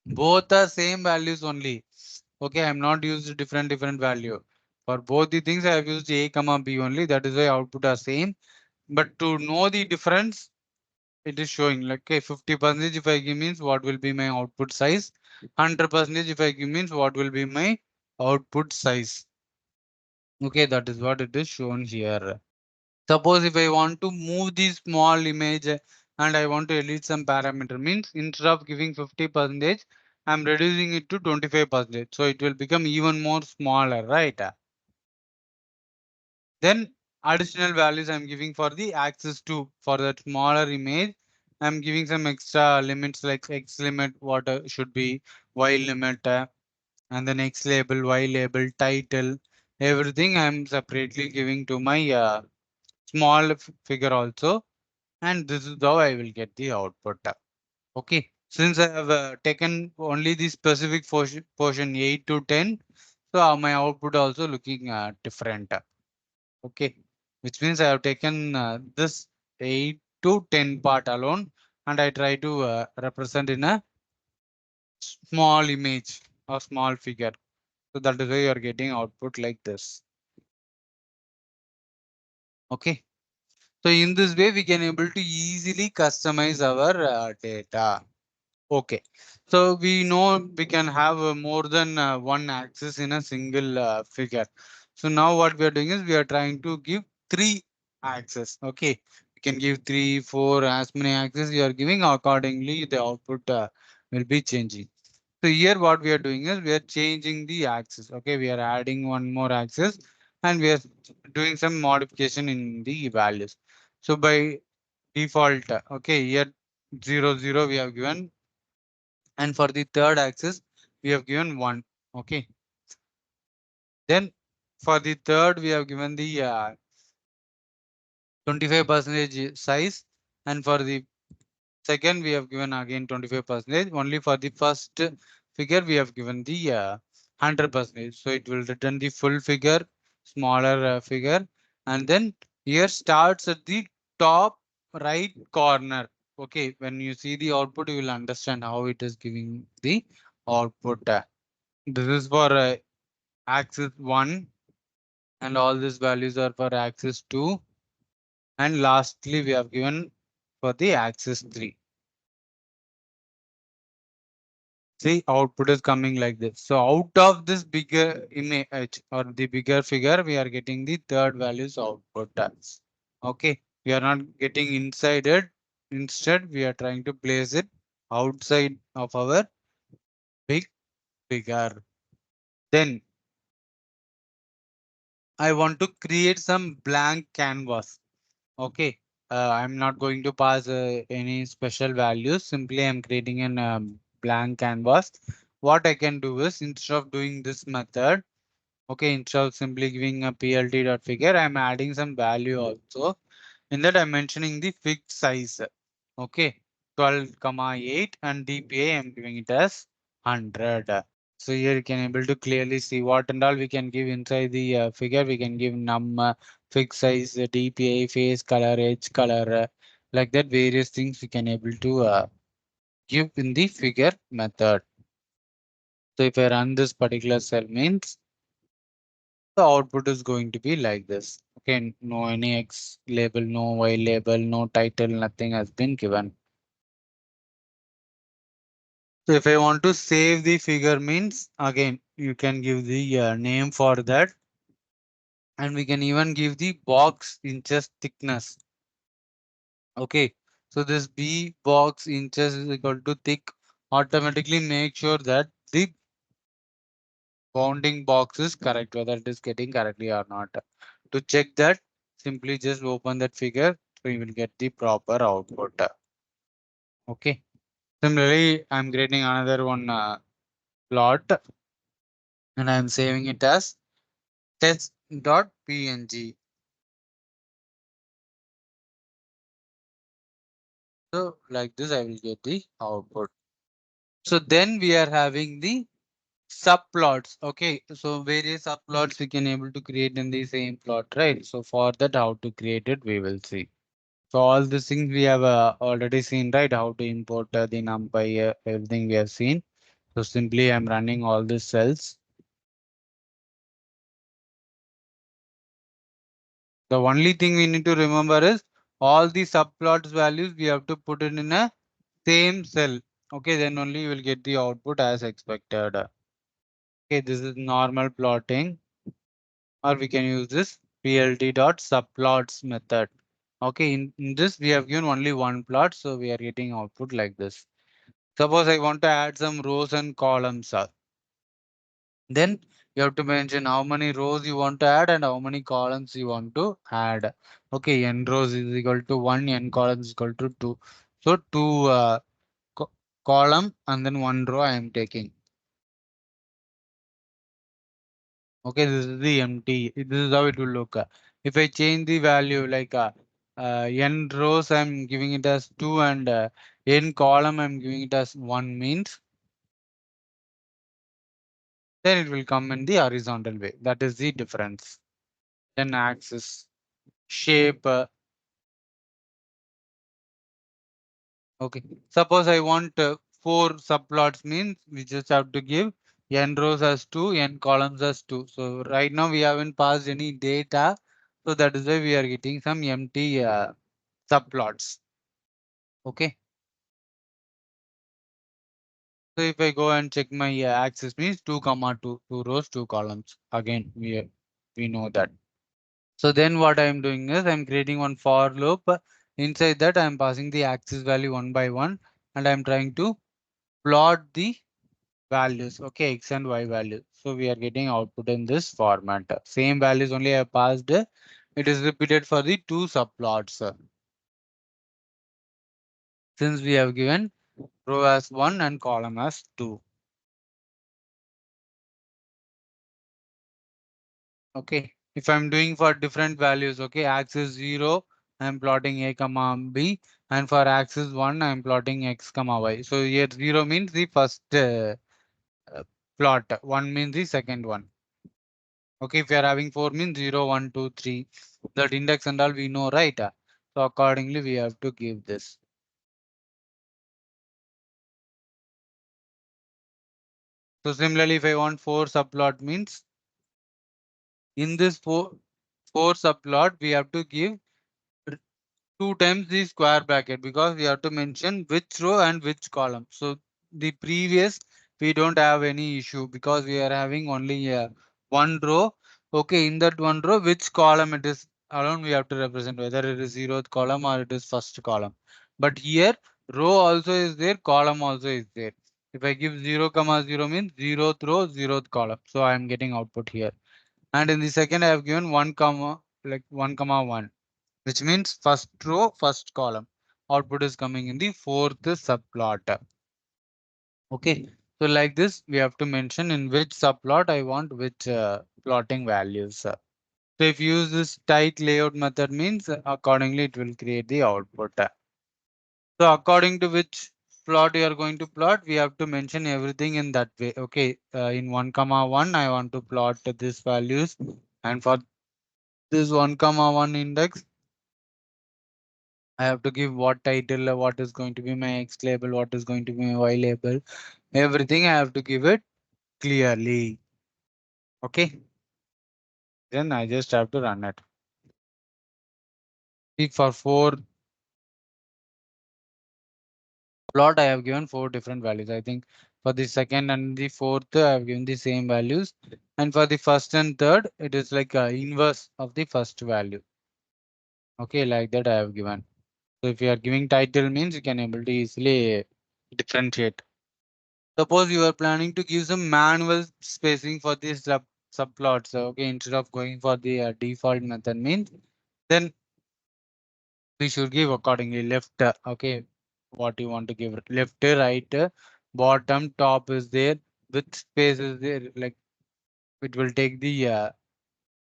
S1: Both are same values only. Okay, I'm not used different value. For both the things, I have used a comma b only. That is why output are same. But to know the difference, it is showing like, okay, 50% if I give means what will be my output size, 100% if I give means what will be my output size. Okay, that is what it is shown here. Suppose if I want to move this small image and I want to edit some parameter, means instead of giving 50%, I'm reducing it to 25%. So it will become even more smaller, right? Then additional values I'm giving for the axis 2 for that smaller image. I'm giving some extra limits like X limit, what should be, Y limit, and then X label, Y label, title, everything I'm separately giving to my small figure also. And this is how I will get the output. Okay. Since I have taken only the specific portion 8 to 10, so my output also looking different. Okay, which means I have taken this 8 to 10 part alone and I try to represent in a small image or small figure. So that is why you are getting output like this. Okay. So in this way, we can able to easily customize our data. Okay. So we know we can have more than one axis in a single figure. So now what we are doing is we are trying to give three axes. Okay. We can give three, four, as many axes you are giving accordingly, the output will be changing. So here what we are doing is we are changing the axis. Okay. We are adding one more axis and we are doing some modification in the values. So by default, okay, here 0, 0 we have given, and for the third axis we have given 1. Okay, then for the third we have given the 25% size, and for the second we have given again 25%. Only for the first figure we have given the 100%, so it will return the full figure, smaller figure. And then here starts at the top right corner. Okay, when you see the output you will understand how it is giving the output. This is for axis 1, and all these values are for axis 2, and lastly we have given for the axis 3. See, output is coming like this. So out of this bigger image or the bigger figure, we are getting the third values output. Okay, we are not getting inside it. Instead, we are trying to place it outside of our big figure. Then I want to create some blank canvas. Okay, I'm not going to pass any special values. Simply, I'm creating an blank canvas. What I can do is instead of doing this method, okay, instead of simply giving a plt.figure, I'm adding some value also. In that, I'm mentioning the fixed size. Okay, 12, 8, and DPA, I'm giving it as 100. So here you can able to clearly see what and all we can give inside the figure. We can give num, fixed size, DPI, face color, edge color, like that various things we can able to give in the figure method. So if I run this particular cell means the output is going to be like this. Okay, no any X label, no Y label, no title, nothing has been given. So if I want to save the figure means again you can give the name for that. And we can even give the box inches thickness. Okay, so this b box inches is equal to thick. Automatically make sure that the bounding box is correct, whether it is getting correctly or not. To check that, simply just open that figure, so you will get the proper output. Okay, similarly I'm creating another one plot, and I'm saving it as test.png. So like this I will get the output. So then we are having the subplots. Okay, so various subplots we can able to create in the same plot, right? So for that, how to create it, we will see. So all these things we have already seen, right? How to import the numpy, everything we have seen. So simply I'm running all these cells. The only thing we need to remember is all the subplots values we have to put it in a same cell. Okay, then only you will get the output as expected. Okay, this is normal plotting, or we can use this plt.subplots method. Okay, in this we have given only one plot, so we are getting output like this. Suppose I want to add some rows and columns. Then you have to mention how many rows you want to add and how many columns you want to add. Okay, n rows is equal to 1, n columns is equal to 2. So 2 co column and then 1 row I am taking. Okay, this is the empty. This is how it will look. If I change the value like n rows, I'm giving it as 2 and n column, I'm giving it as 1 means, then it will come in the horizontal way. That is the difference. Then axis, shape. Okay. Suppose I want 4 subplots means we just have to give n rows as 2, n columns as 2. So right now we haven't passed any data. So that is why we are getting some empty subplots. Okay. So if I go and check my axis means 2 comma 2, 2 rows, 2 columns. Again, we know that. So then what I am doing is I'm creating one for loop. Inside that I am passing the axis value one by one and I'm trying to plot the values. Okay, x and y values. So we are getting output in this format. Same values only I passed. It is repeated for the two subplots. Since we have given row as 1 and column as 2. Okay. If I'm doing for different values, okay, axis 0, I'm plotting a comma b, and for axis 1, I'm plotting x comma y. So here 0 means the first plot, 1 means the second one. Okay, if you are having 4 means 0, 1, 2, 3. That index and all we know, right? So accordingly, we have to give this. So similarly, if I want 4 subplot means in this four subplot, we have to give 2 times the square bracket because we have to mention which row and which column. So the previous we don't have any issue because we are having only one row. Okay, in that one row, which column it is alone we have to represent whether it is 0th column or it is first column. But here row also is there, column also is there. If I give 0 comma 0 means 0th row, 0th column. So I am getting output here. And in the second I have given 1 comma like 1 comma 1, which means first row, first column. Output is coming in the fourth subplot. Okay. So like this, we have to mention in which subplot I want which plotting values. So if you use this tight layout method means accordingly it will create the output. So according to which plot you are going to plot, we have to mention everything in that way. Okay. In 1 comma 1, I want to plot this values. And for this 1 comma 1 index, I have to give what title, what is going to be my X label, what is going to be my Y label. Everything I have to give it clearly. Okay. Then I just have to run it. See, for 4 plot, I have given 4 different values. I think for the second and the fourth, I have given the same values. And for the first and third, it is like a inverse of the first value. Okay, like that I have given. So if you are giving title means you can able to easily differentiate. Suppose you are planning to give some manual spacing for these subplots. Okay, instead of going for the default method means, then we should give accordingly left. Okay, what you want to give left, right, bottom, top is there, width space is there. Like it will take the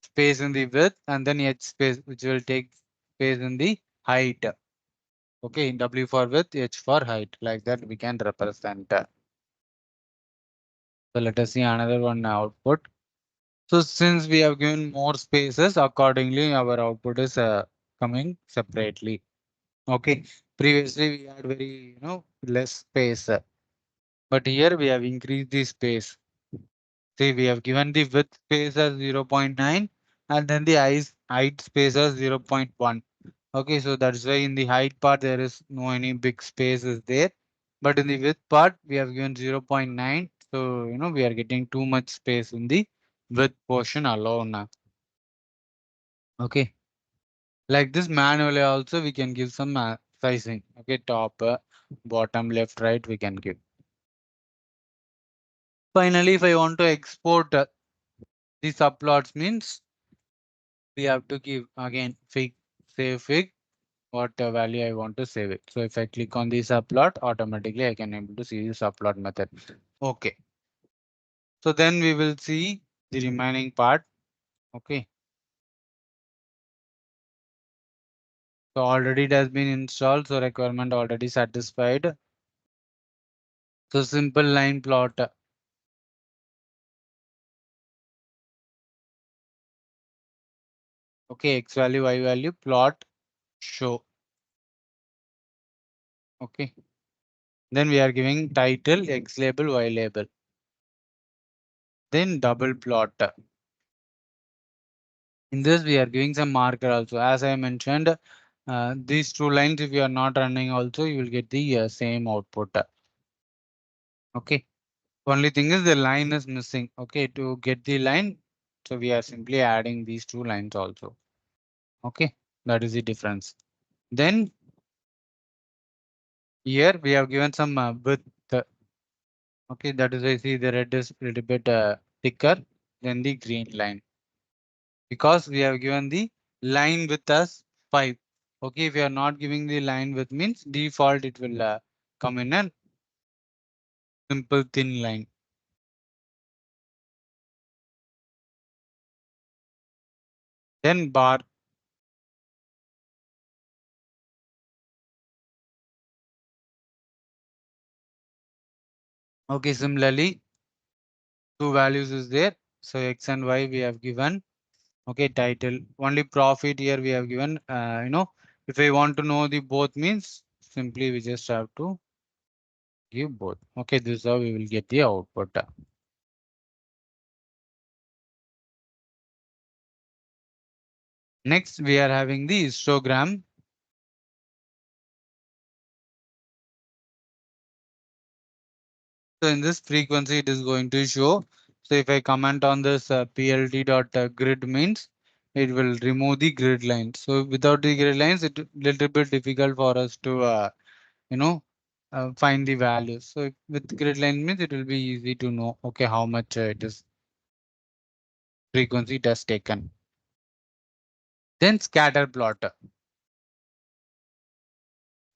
S1: space in the width and then h space which will take space in the height. Okay, W for width, H for height. Like that we can represent. So let us see another one output. So since we have given more spaces, accordingly our output is coming separately. Okay. Previously we had very less space, but here we have increased the space. See, we have given the width space as 0.9 and then the height space as 0.1. Okay, so that's why in the height part there is no any big space is there. But in the width part, we have given 0.9. So, we are getting too much space in the width portion alone. Okay. Like this manually also we can give some sizing. Okay, top, bottom, left, right, we can give. Finally, if I want to export the subplots means we have to give again fig, save fig, what value I want to save it. So if I click on the subplot, automatically I can able to see the subplot method. Okay. So then we will see the remaining part. Okay. So already it has been installed. So requirement already satisfied. So simple line plot. Okay. X value, Y value, plot, show. Okay. Then we are giving title, X label, Y label. Then double plot. In this, we are giving some marker also. As I mentioned, these two lines, if you are not running also, you will get the same output. Okay. Only thing is the line is missing. Okay. To get the line, so we are simply adding these two lines also. Okay. That is the difference. Then here we have given some width. Okay. That is why you see the red is a little bit thicker than the green line, because we have given the line width as 5. Okay, if you are not giving the line width means default it will come in a simple thin line. Then bar. Okay, similarly two values is there. So X and Y we have given. Okay, title. Only profit here we have given. If I want to know the both means simply we just have to give both. Okay, this is how we will get the output. Next, we are having the histogram. So in this frequency, it is going to show. So if I comment on this plt.grid means it will remove the grid lines. So without the grid lines, it little bit difficult for us to you know find the values. So with grid line means it will be easy to know okay how much it is frequency it has taken. Then scatter plot. So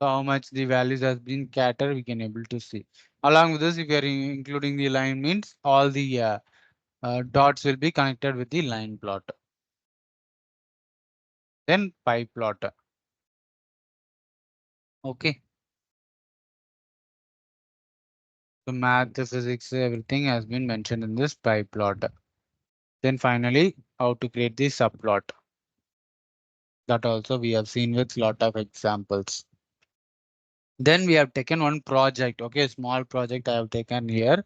S1: how much the values has been scattered, we can able to see. Along with this, if you are including the line means all the dots will be connected with the line plot. Then pie plot. Okay. So math, physics, everything has been mentioned in this pie plot. Then finally, how to create the subplot. That also we have seen with lot of examples. Then we have taken one project. Okay, small project I have taken here.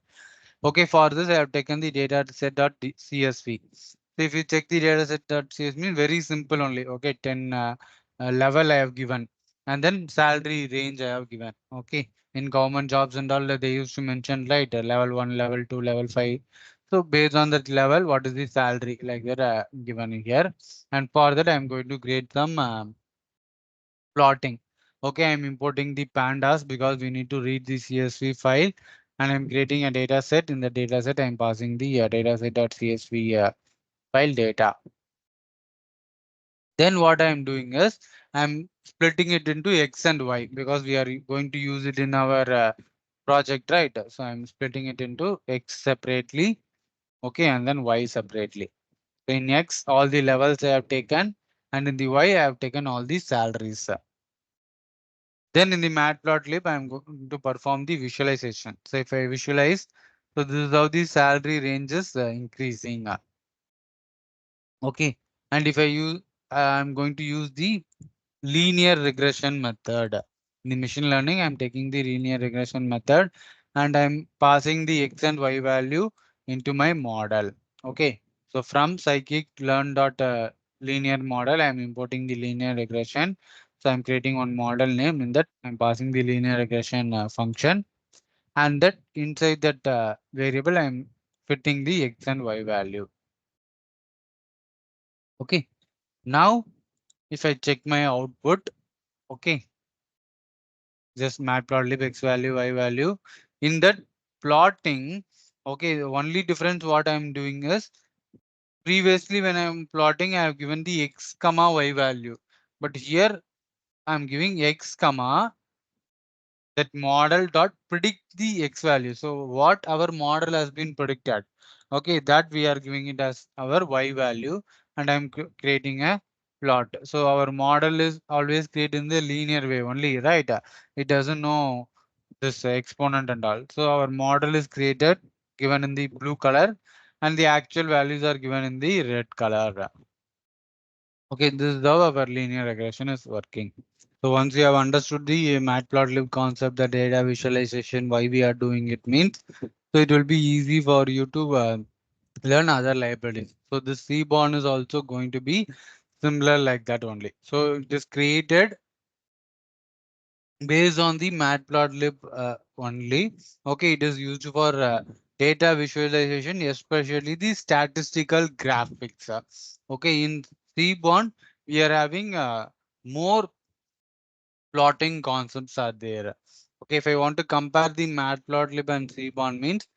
S1: Okay, for this I have taken the data set.csv. So if you check the data set.csv, very simple only. Okay, 10 level I have given, and then salary range I have given. Okay, in government jobs and all they used to mention right level 1, level 2, level 5. So based on that level, what is the salary like that given here, and for that I am going to create some plotting. Okay, I'm importing the pandas because we need to read the CSV file, and I'm creating a data set. In the data set, I'm passing the dataset.csv file data. Then what I'm doing is I'm splitting it into X and Y because we are going to use it in our project, right? So I'm splitting it into X separately, okay, and then Y separately. So in X, all the levels I have taken, and in the Y, I have taken all the salaries. Then in the Matplotlib, I'm going to perform the visualization. So if I visualize, so this is how the salary ranges increasing. Okay. And if I use, I'm going to use the linear regression method. In the machine learning, I'm taking the linear regression method and I'm passing the X and Y value into my model. Okay. So from scikit learn linear model. I'm importing the linear regression. So I'm creating one model name. In that I'm passing the linear regression function, and that inside that variable I'm fitting the x and y value. Okay. Now if I check my output, okay, just matplotlib x value, y value. In that plotting, okay, the only difference what I'm doing is previously when I'm plotting, I have given the x comma y value, but here I'm giving x comma that model dot predict the x value. So what our model has been predicted, okay, that we are giving it as our y value, and I'm creating a plot. So our model is always created in the linear way only, right? It doesn't know this exponent and all. So our model is created given in the blue color, and the actual values are given in the red color. Okay, this is how our linear regression is working. So once you have understood the matplotlib concept, the data visualization, why we are doing it means, so it will be easy for you to learn other libraries. So the Seaborn is also going to be similar like that only. So it is created based on the Matplotlib only. Okay, it is used for data visualization, especially the statistical graphics. Okay, in Seaborn, we are having more plotting concepts are there. Okay, if I want to compare the Matplotlib and Seaborn means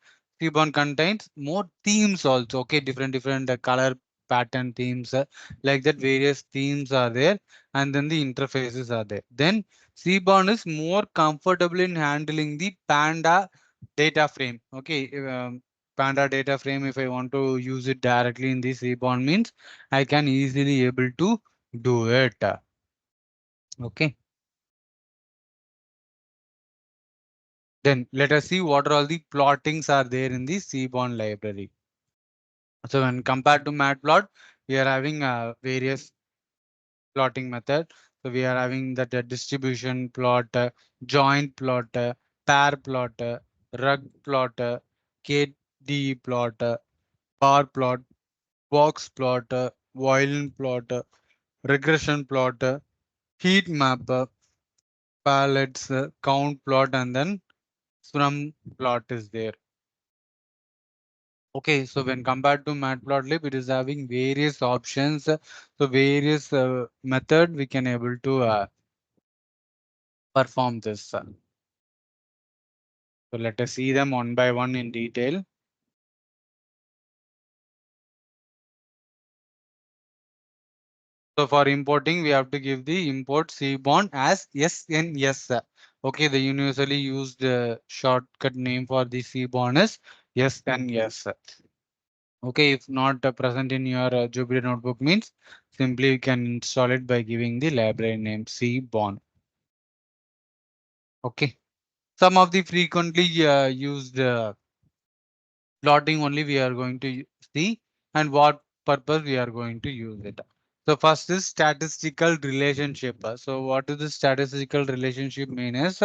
S1: Seaborn contains more themes also. Okay, different color pattern themes like that. Various themes are there, and then the interfaces are there. Then Seaborn is more comfortable in handling the Panda data frame. Okay, Panda data frame. If I want to use it directly in the Seaborn means I can easily able to do it. Okay. Then let us see what are all the plottings are there in the Seaborn library. So when compared to Matplot, we are having various plotting method. So we are having that distribution plot, joint plot, pair plot, rug plot, KD plot, bar plot, box plot, violin plot, regression plot, heat map, palettes, count plot, and then Scrum plot is there. Okay, so when compared to Matplotlib, it is having various options. So various method we can able to perform this. So let us see them one by one in detail. So for importing, we have to give the import cbond as SNS. Okay, the universally used shortcut name for the cbond is SNS. Okay, if not present in your Jupyter notebook means simply you can install it by giving the library name cbond. Okay. Some of the frequently used plotting only we are going to see, and what purpose we are going to use it. So first is statistical relationship. So what is the statistical relationship mean is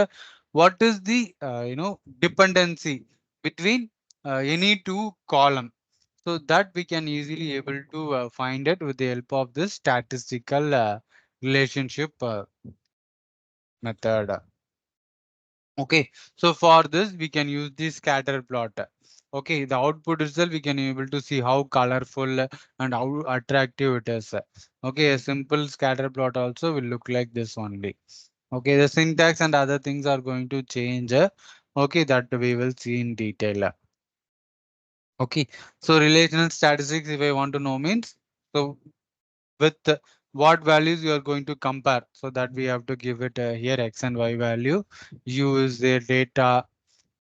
S1: what is the dependency between any two column. So that we can easily able to find it with the help of this statistical relationship method. Okay, so for this we can use the scatter plot. Okay, the output itself we can able to see how colorful and how attractive it is. Okay, a simple scatter plot also will look like this only. Okay, the syntax and other things are going to change. Okay, that we will see in detail. Okay, so relational statistics if I want to know means, so with what values you are going to compare, so that we have to give it here x and y value, use their data.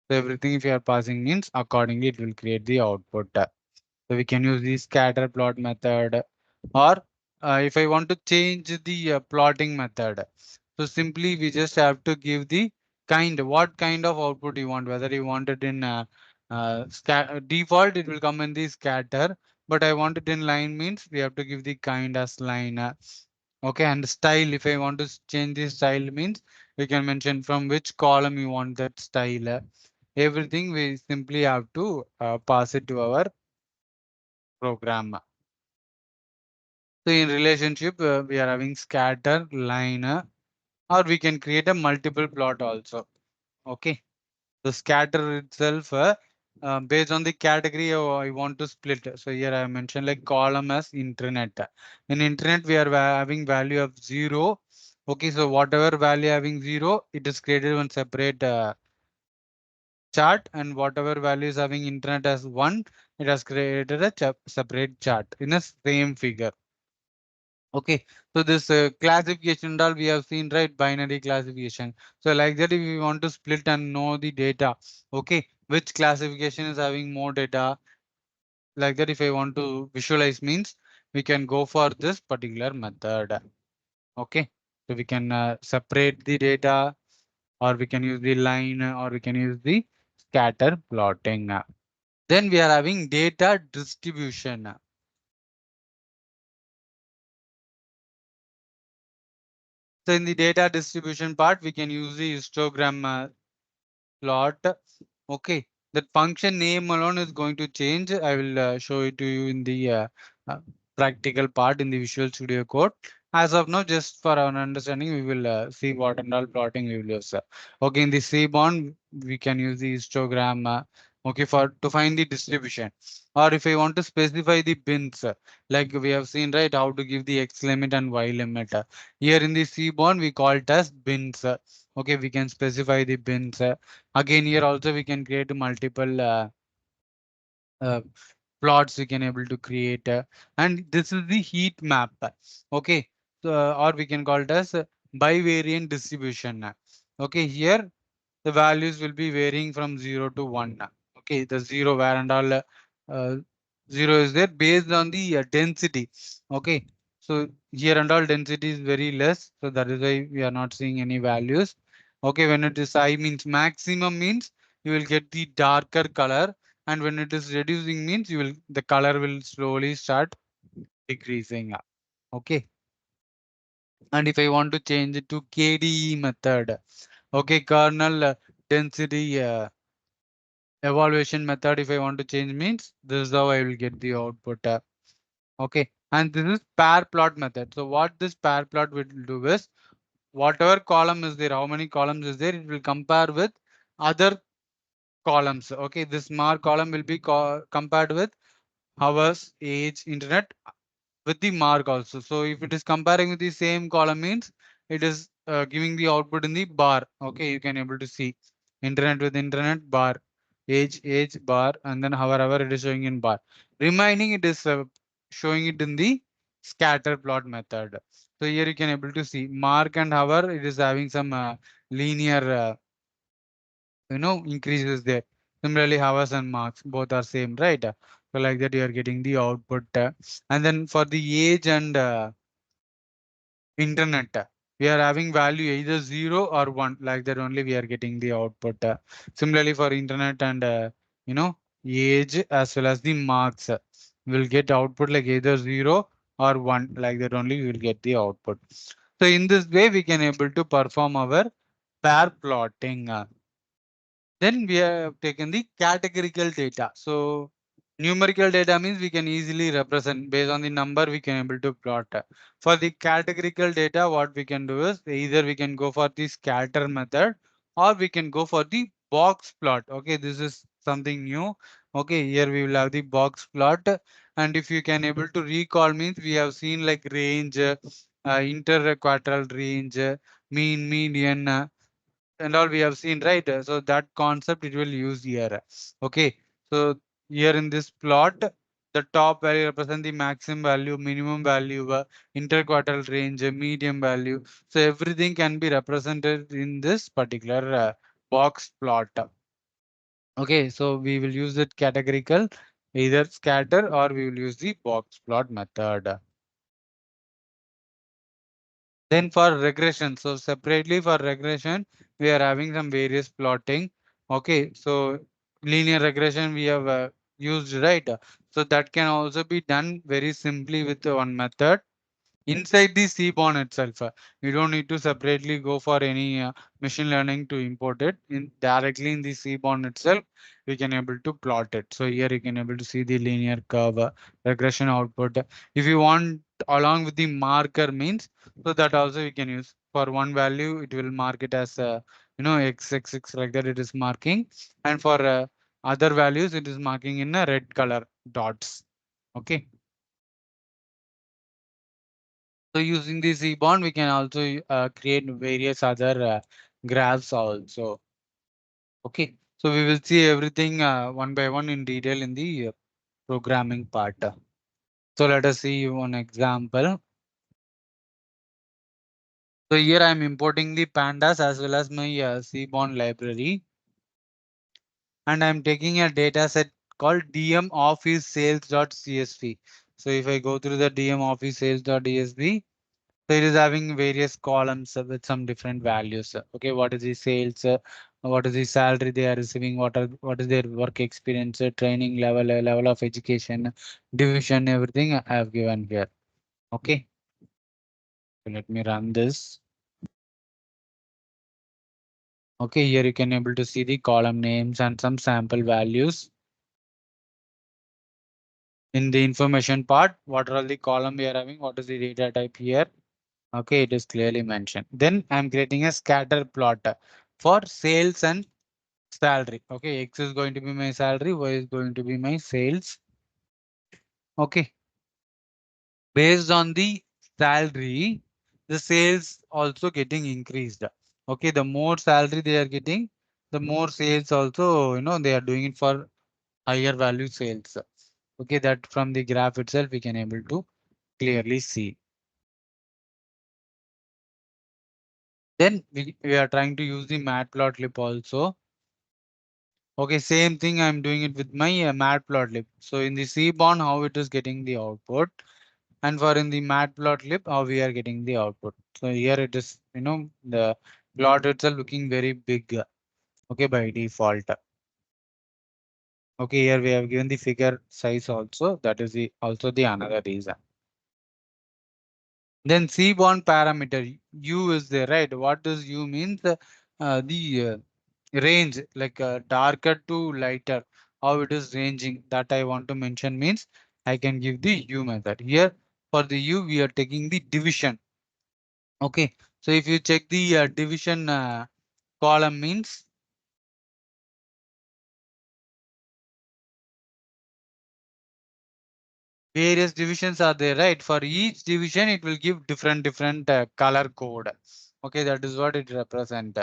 S1: So everything if you are passing means accordingly it will create the output. So we can use the scatter plot method, or if I want to change the plotting method, so simply we just have to give the what kind of output you want, whether you want it in default it will come in the scatter, but I want it in line means we have to give the kind as line. Okay, and style if I want to change the style means we can mention from which column you want that style. Everything we simply have to pass it to our program. So in relationship, we are having scatter, line, or we can create a multiple plot also. Okay. The scatter itself, based on the category I want to split. So here I mentioned like column as internet. In internet, we are having value of 0. Okay, so whatever value having 0, it is created one separate chart, and whatever value is having internet as 1, it has created a separate chart in a same figure. Okay, so this classification and all we have seen, right? Binary classification. So like that, if we want to split and know the data, okay, which classification is having more data, like that, if I want to visualize means we can go for this particular method. Okay, so we can separate the data, or we can use the line, or we can use the scatter plotting. Then we are having data distribution. So in the data distribution part, we can use the histogram plot. Okay, that function name alone is going to change. I will show it to you in the uh, practical part in the Visual Studio Code. As of now, just for our understanding, we will see what and all plotting we will use. Okay, in the Seaborn, we can use the histogram. Okay, for to find the distribution, or if I want to specify the bins, like we have seen, right, how to give the X limit and Y limit. Here in the Seaborn, we call it as bins. Okay, we can specify the bins. Again, here also we can create multiple uh, plots we can able to create, and this is the heat map. Okay, so or we can call it as bivariant distribution. Okay, here the values will be varying from 0 to 1. Okay, the 0 where and all, 0 is there based on the density. Okay, so here and all density is very less, so that is why we are not seeing any values. Okay, when it is high means maximum means you will get the darker color, and when it is reducing means you will the color will slowly start decreasing. Okay, and if I want to change it to KDE method, okay, kernel density evaluation method, if I want to change means this is how I will get the output. Okay, and this is pair plot method. So what this pair plot will do is whatever column is there, how many columns is there, it will compare with other columns. Okay, this mark column will be compared with hours, age, internet, with the mark also. So if it is comparing with the same column means it is giving the output in the bar. Okay, you can able to see internet with internet bar, age bar, and then however it is showing in bar. Remaining it is showing it in the scatter plot method. So here you can able to see mark and hour. It is having some linear increases there. Similarly, hours and marks both are same, right? So like that you are getting the output. And then for the age and internet, we are having value either 0 or 1, like that only we are getting the output. Similarly for internet and you know age as well as the marks, will get output like either 0 or 1, like that only we will get the output. So in this way we can able to perform our pair plotting. Then we have taken the categorical data. So numerical data means we can easily represent based on the number we can able to plot. For the categorical data, what we can do is either we can go for the scatter method or we can go for the box plot. Okay, this is something new. Okay, here we will have the box plot. And if you can able to recall means we have seen like range, interquartile range, mean, median, and all we have seen, right? So that concept it will use here. Okay, so here in this plot, the top value represent the maximum value, minimum value, interquartile range, medium value. So everything can be represented in this particular box plot. Okay, so we will use it categorical, either scatter or we will use the box plot method. Then for regression, so separately for regression, we are having some various plotting. Okay, so linear regression we have used, right? So that can also be done very simply with one method inside the Seaborn itself. You don't need to separately go for any machine learning to import it. In directly in the Seaborn itself, we can able to plot it. So here you can able to see the linear curve regression output. If you want along with the marker means, so that also we can use for one value. It will mark it as x like that. It is marking, and for other values, it is marking in a red color dots. Okay. So using the Seaborn, we can also create various other graphs also. Okay. So we will see everything one by one in detail in the programming part. So let us see one example. So here I am importing the pandas as well as my Seaborn library, and I'm taking a data set called dm office sales.csv. So if I go through the dm office sales.csv, so it is having various columns with some different values. Okay, what is the sales? What is the salary they are receiving? What is their work experience, training level, level of education, division, everything I have given here. Okay, so let me run this. Okay, here you can able to see the column names and some sample values. In the information part, what are the column we are having? What is the data type here? Okay, it is clearly mentioned. Then I'm creating a scatter plot for sales and salary. Okay, X is going to be my salary, Y is going to be my sales. Okay, based on the salary, the sales also getting increased. Okay, the more salary they are getting, the more sales also, they are doing it for higher value sales. Okay, that from the graph itself, we can able to clearly see. Then we are trying to use the Matplotlib also. Okay, same thing. I'm doing it with my Matplotlib. So in the Seaborn, how it is getting the output, and for in the Matplotlib, how we are getting the output. So here it is, the plot itself looking very big. Okay, by default. Okay, here we have given the figure size also. That is the also the another reason. Then Seaborn parameter U is there, right? What does U means? The range, like darker to lighter, how it is ranging, that I want to mention means I can give the U method. Here for the U, we are taking the division. Okay, so if you check the division column means various divisions are there, right? For each division, it will give different color code. Okay, that is what it represents.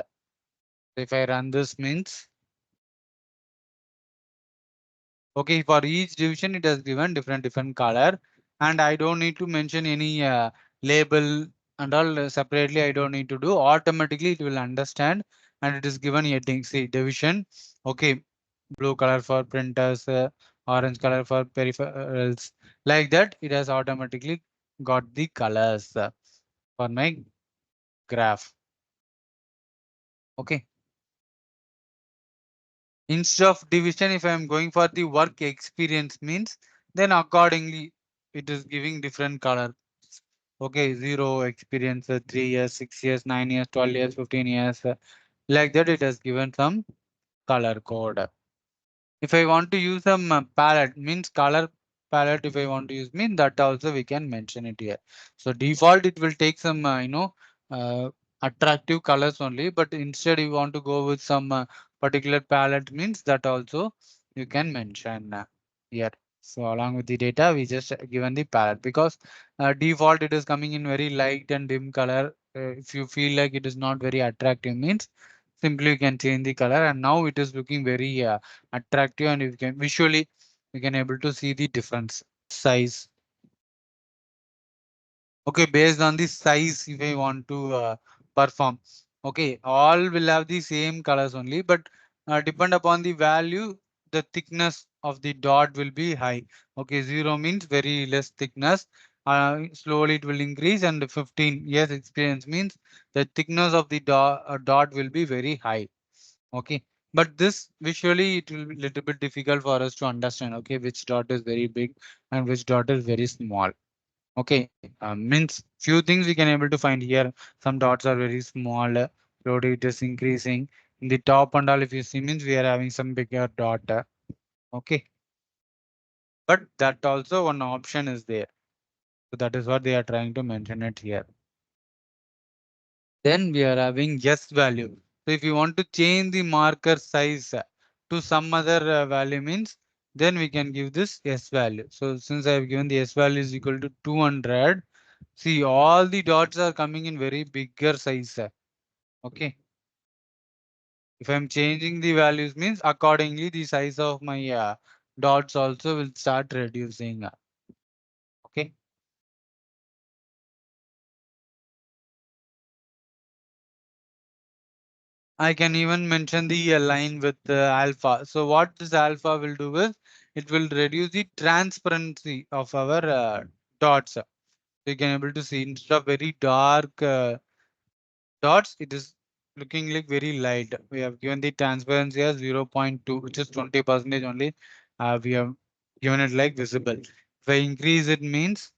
S1: If I run this means, okay, for each division, it has given different color, and I don't need to mention any label and all separately. I don't need to do. Automatically, it will understand, and it is given heading. See division. Okay, blue color for printers, orange color for peripherals. Like that, it has automatically got the colors for my graph. Okay. Instead of division, if I am going for the work experience means, then accordingly it is giving different color. Okay, 0 experience, 3 years, 6 years, 9 years, 12 years, 15 years. Like that, it has given some color code. If I want to use some palette, means color palette, if I want to use, mean that also we can mention it here. So default, it will take some, uh, attractive colors only, but instead you want to go with some particular palette means that also you can mention here. So along with the data, we just given the palette because default it is coming in very light and dim color. If you feel like it is not very attractive means simply you can change the color, and now it is looking very attractive, and you can visually you can able to see the difference size. Okay, based on the size, if I want to perform, okay, all will have the same colors only, but depend upon the value, the thickness of the dot will be high. Okay, 0 means very less thickness. Slowly it will increase, and 15 years experience means the thickness of the dot will be very high. Okay, but this visually it will be little bit difficult for us to understand. Okay, which dot is very big and which dot is very small. Okay, means few things we can able to find here. Some dots are very small, slowly it is increasing. In the top and all, if you see means we are having some bigger dot. Okay, but that also one option is there. So that is what they are trying to mention it here. Then we are having yes value. So if you want to change the marker size to some other value means, then we can give this yes value. So since I have given the yes value is equal to 200, see all the dots are coming in very bigger size. Okay. If I'm changing the values means accordingly the size of my dots also will start reducing. Okay. I can even mention the line with alpha. So what this alpha will do is it will reduce the transparency of our dots. So you can able to see instead of very dark dots, it is looking like very light. We have given the transparency as 0.2, which is 20% only. We have given it like visible. If I increase it means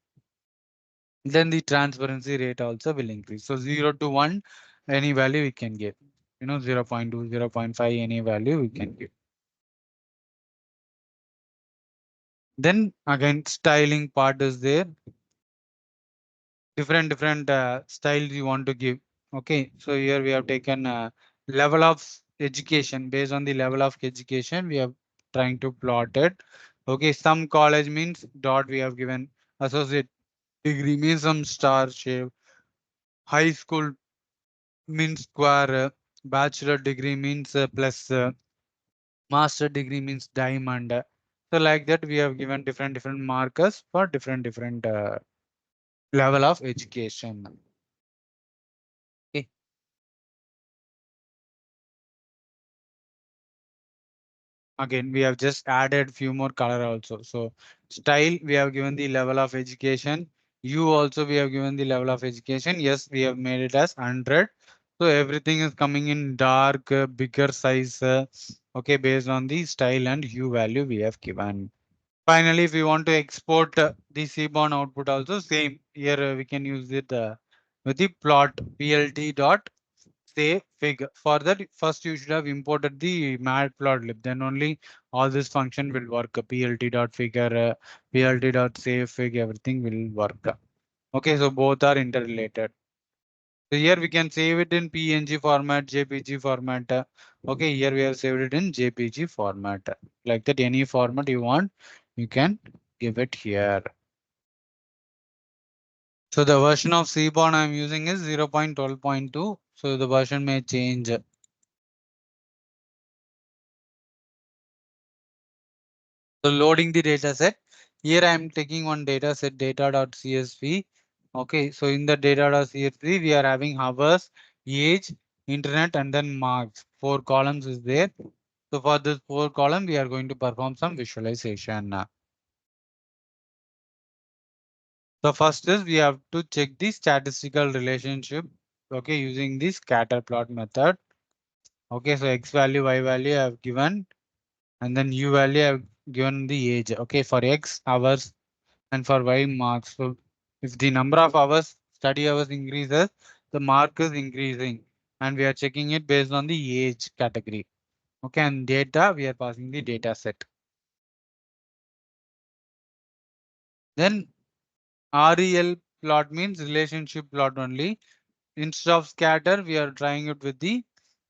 S1: then the transparency rate also will increase. So 0 to 1, any value we can give. 0.2, 0.5, any value we can give. Then again, styling part is there. Different styles you want to give. Okay, so here we have taken level of education. Based on the level of education, we are trying to plot it. Okay, some college means dot we have given. Associate degree means some star shape. High school means square. Bachelor degree means plus. Master degree means diamond. So like that, we have given different markers for different level of education. Okay. Again, we have just added few more color also. So style, we have given the level of education. You also we have given the level of education. Yes, we have made it as 100. So everything is coming in dark, bigger size. Okay, based on the style and hue value we have given. Finally, if we want to export the Seaborn output also same. Here we can use it with the plot plt dot say fig. For that, first you should have imported the matplotlib. Then only all this function will work. Plt dot figure, plt dot save fig, everything will work. Okay, so both are interrelated. So here we can save it in PNG format, JPG format. Okay, here we have saved it in JPG format. Like that, any format you want, you can give it here. So the version of Seaborn I'm using is 0.12.2. So the version may change. So loading the data set. Here I'm taking one data set data.csv. Okay, so in the data.csv, we are having hours, age, internet, and then marks. 4 columns is there. So for this 4 column, we are going to perform some visualization. So first is we have to check the statistical relationship. Okay, using the scatter plot method. Okay, so x value, y value I have given, and then u value I have given the age. Okay, for x hours and for y marks. So if the number of hours, study hours increases, the mark is increasing, and we are checking it based on the age category. Okay, and data, we are passing the data set. Then REL plot means relationship plot only. Instead of scatter, we are trying it with the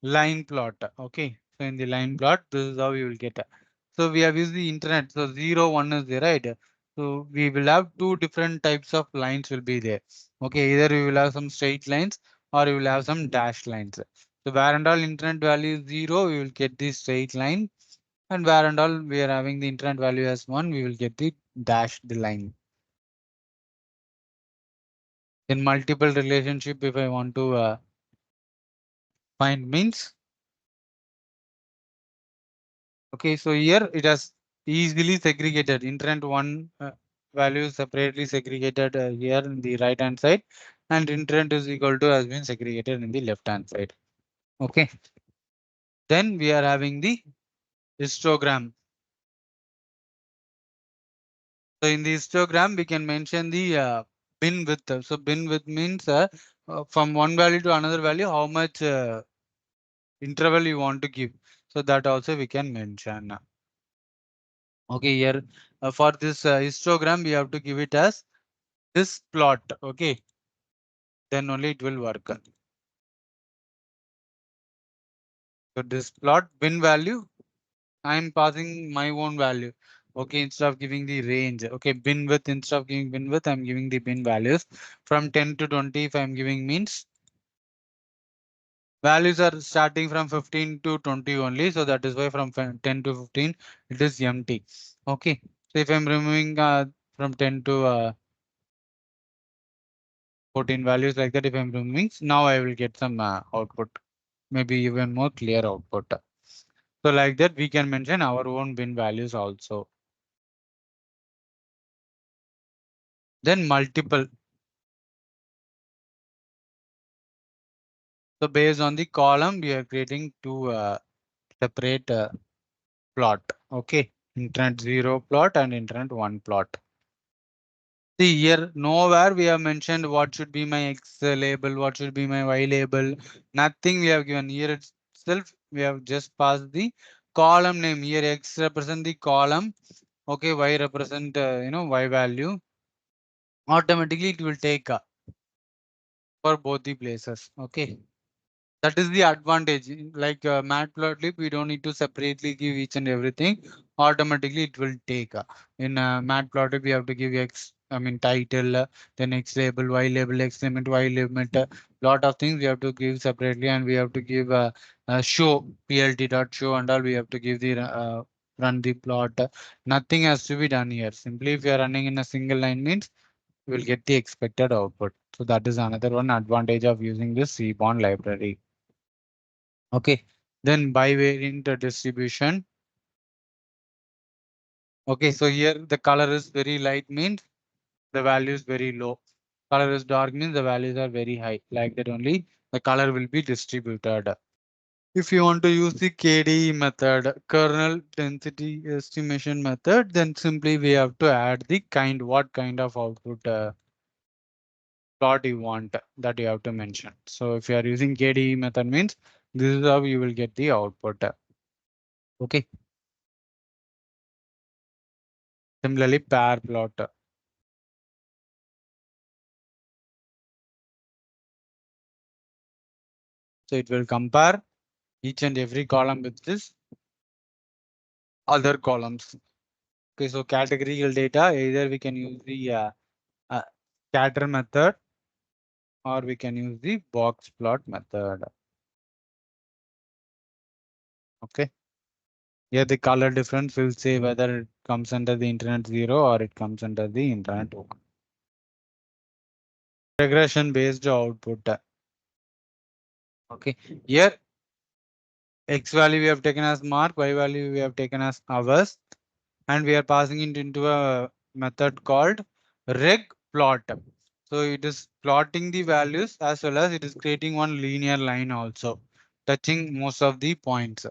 S1: line plot. Okay, so in the line plot, this is how we will get. So we have used the internet. So 0, 1 is there, right? So we will have two different types of lines will be there. Okay, either we will have some straight lines or we will have some dashed lines. So where and all internet value is 0, we will get the straight line. And where and all we are having the internet value as 1, we will get the dashed line. In multiple relationship, if I want to find means. Okay, so here it has easily segregated. Internet one value separately segregated here in the right hand side, and internet is equal to has been segregated in the left hand side. Okay, then we are having the histogram. So in the histogram, we can mention the bin width. So bin width means from one value to another value, how much interval you want to give. So that also we can mention. Okay, here for this histogram, we have to give it as this plot, okay, then only it will work. So this plot bin value, I'm passing my own value. Okay, instead of giving the range. Okay, bin width, instead of giving bin width, I'm giving the bin values. From 10 to 20, if I'm giving means values are starting from 15 to 20 only. So that is why from 10 to 15, it is empty. Okay, so if I'm removing from 10 to 14 values like that, if I'm removing, now I will get some output, maybe even more clear output. So like that, we can mention our own bin values also. Then multiple. So based on the column, we are creating two separate plot. Okay, internet 0 plot and internet 1 plot. See here, nowhere we have mentioned what should be my X label, what should be my Y label. Nothing we have given here itself. We have just passed the column name here. X represent the column. Okay, Y represent Y value. Automatically it will take for both the places. Okay. That is the advantage. Like Matplotlib, we don't need to separately give each and everything. Automatically, it will take. In Matplotlib, we have to give X, I mean title, then X label, Y label, X limit, Y limit. Lot of things we have to give separately, and we have to give show plt dot show and all. We have to give the run the plot. Nothing has to be done here. Simply, if you are running in a single line, means you will get the expected output. So that is another one advantage of using this Seaborn library. Okay, then bivariant distribution. Okay, so here the color is very light means the value is very low. Color is dark means the values are very high. Like that only the color will be distributed. If you want to use the KDE method, kernel density estimation method, then simply we have to add the what kind of output plot you want, that you have to mention. So if you are using KDE method means this is how you will get the output. Okay. Similarly, pair plot. So it will compare each and every column with this other columns. Okay, so categorical data, either we can use the uh, scatter method or we can use the box plot method. Okay, here the color difference will say whether it comes under the internet 0 or it comes under the internet 1. Regression based output. Okay, here X value we have taken as mark, Y value we have taken as hours, and we are passing it into a method called reg plot. So it is plotting the values as well as it is creating one linear line also, touching most of the points.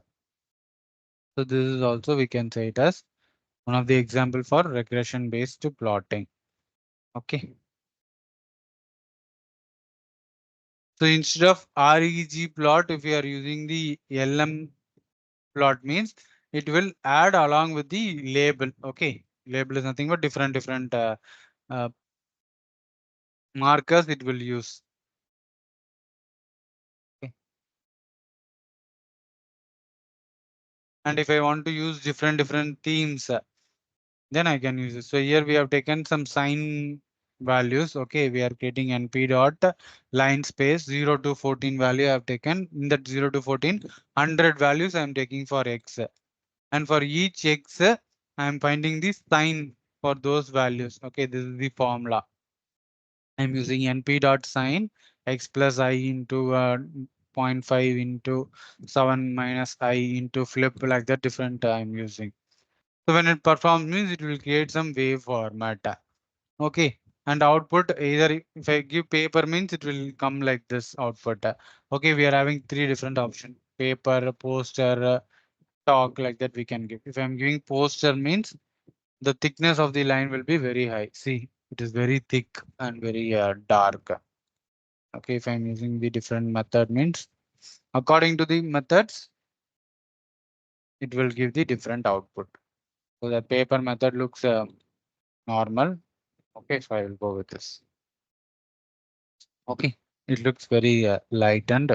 S1: So this is also we can say it as one of the example for regression based plotting. Okay. So instead of reg plot, if you are using the lm plot means it will add along with the label. Okay. Label is nothing but different uh, markers it will use. Okay. And if I want to use different themes, then I can use it. So here we have taken some sign values. Okay, we are creating np dot line space 0 to 14 value I have taken. In that 0 to 14, 100 values I am taking for x. And for each x, I am finding the sign for those values. Okay, this is the formula. I'm using np dot sign x plus I into zero point 0.5 into 7 minus I into flip, like that different I'm using. So when it performs means it will create some wave format. Okay. And output, either if I give paper means it will come like this output. Okay, we are having three different options: paper, poster, talk, like that we can give. If I'm giving poster means the thickness of the line will be very high. See, it is very thick and very dark. Okay, if I'm using the different method means according to the methods, it will give the different output. So the paper method looks normal. Okay, so I will go with this. Okay, it looks very light and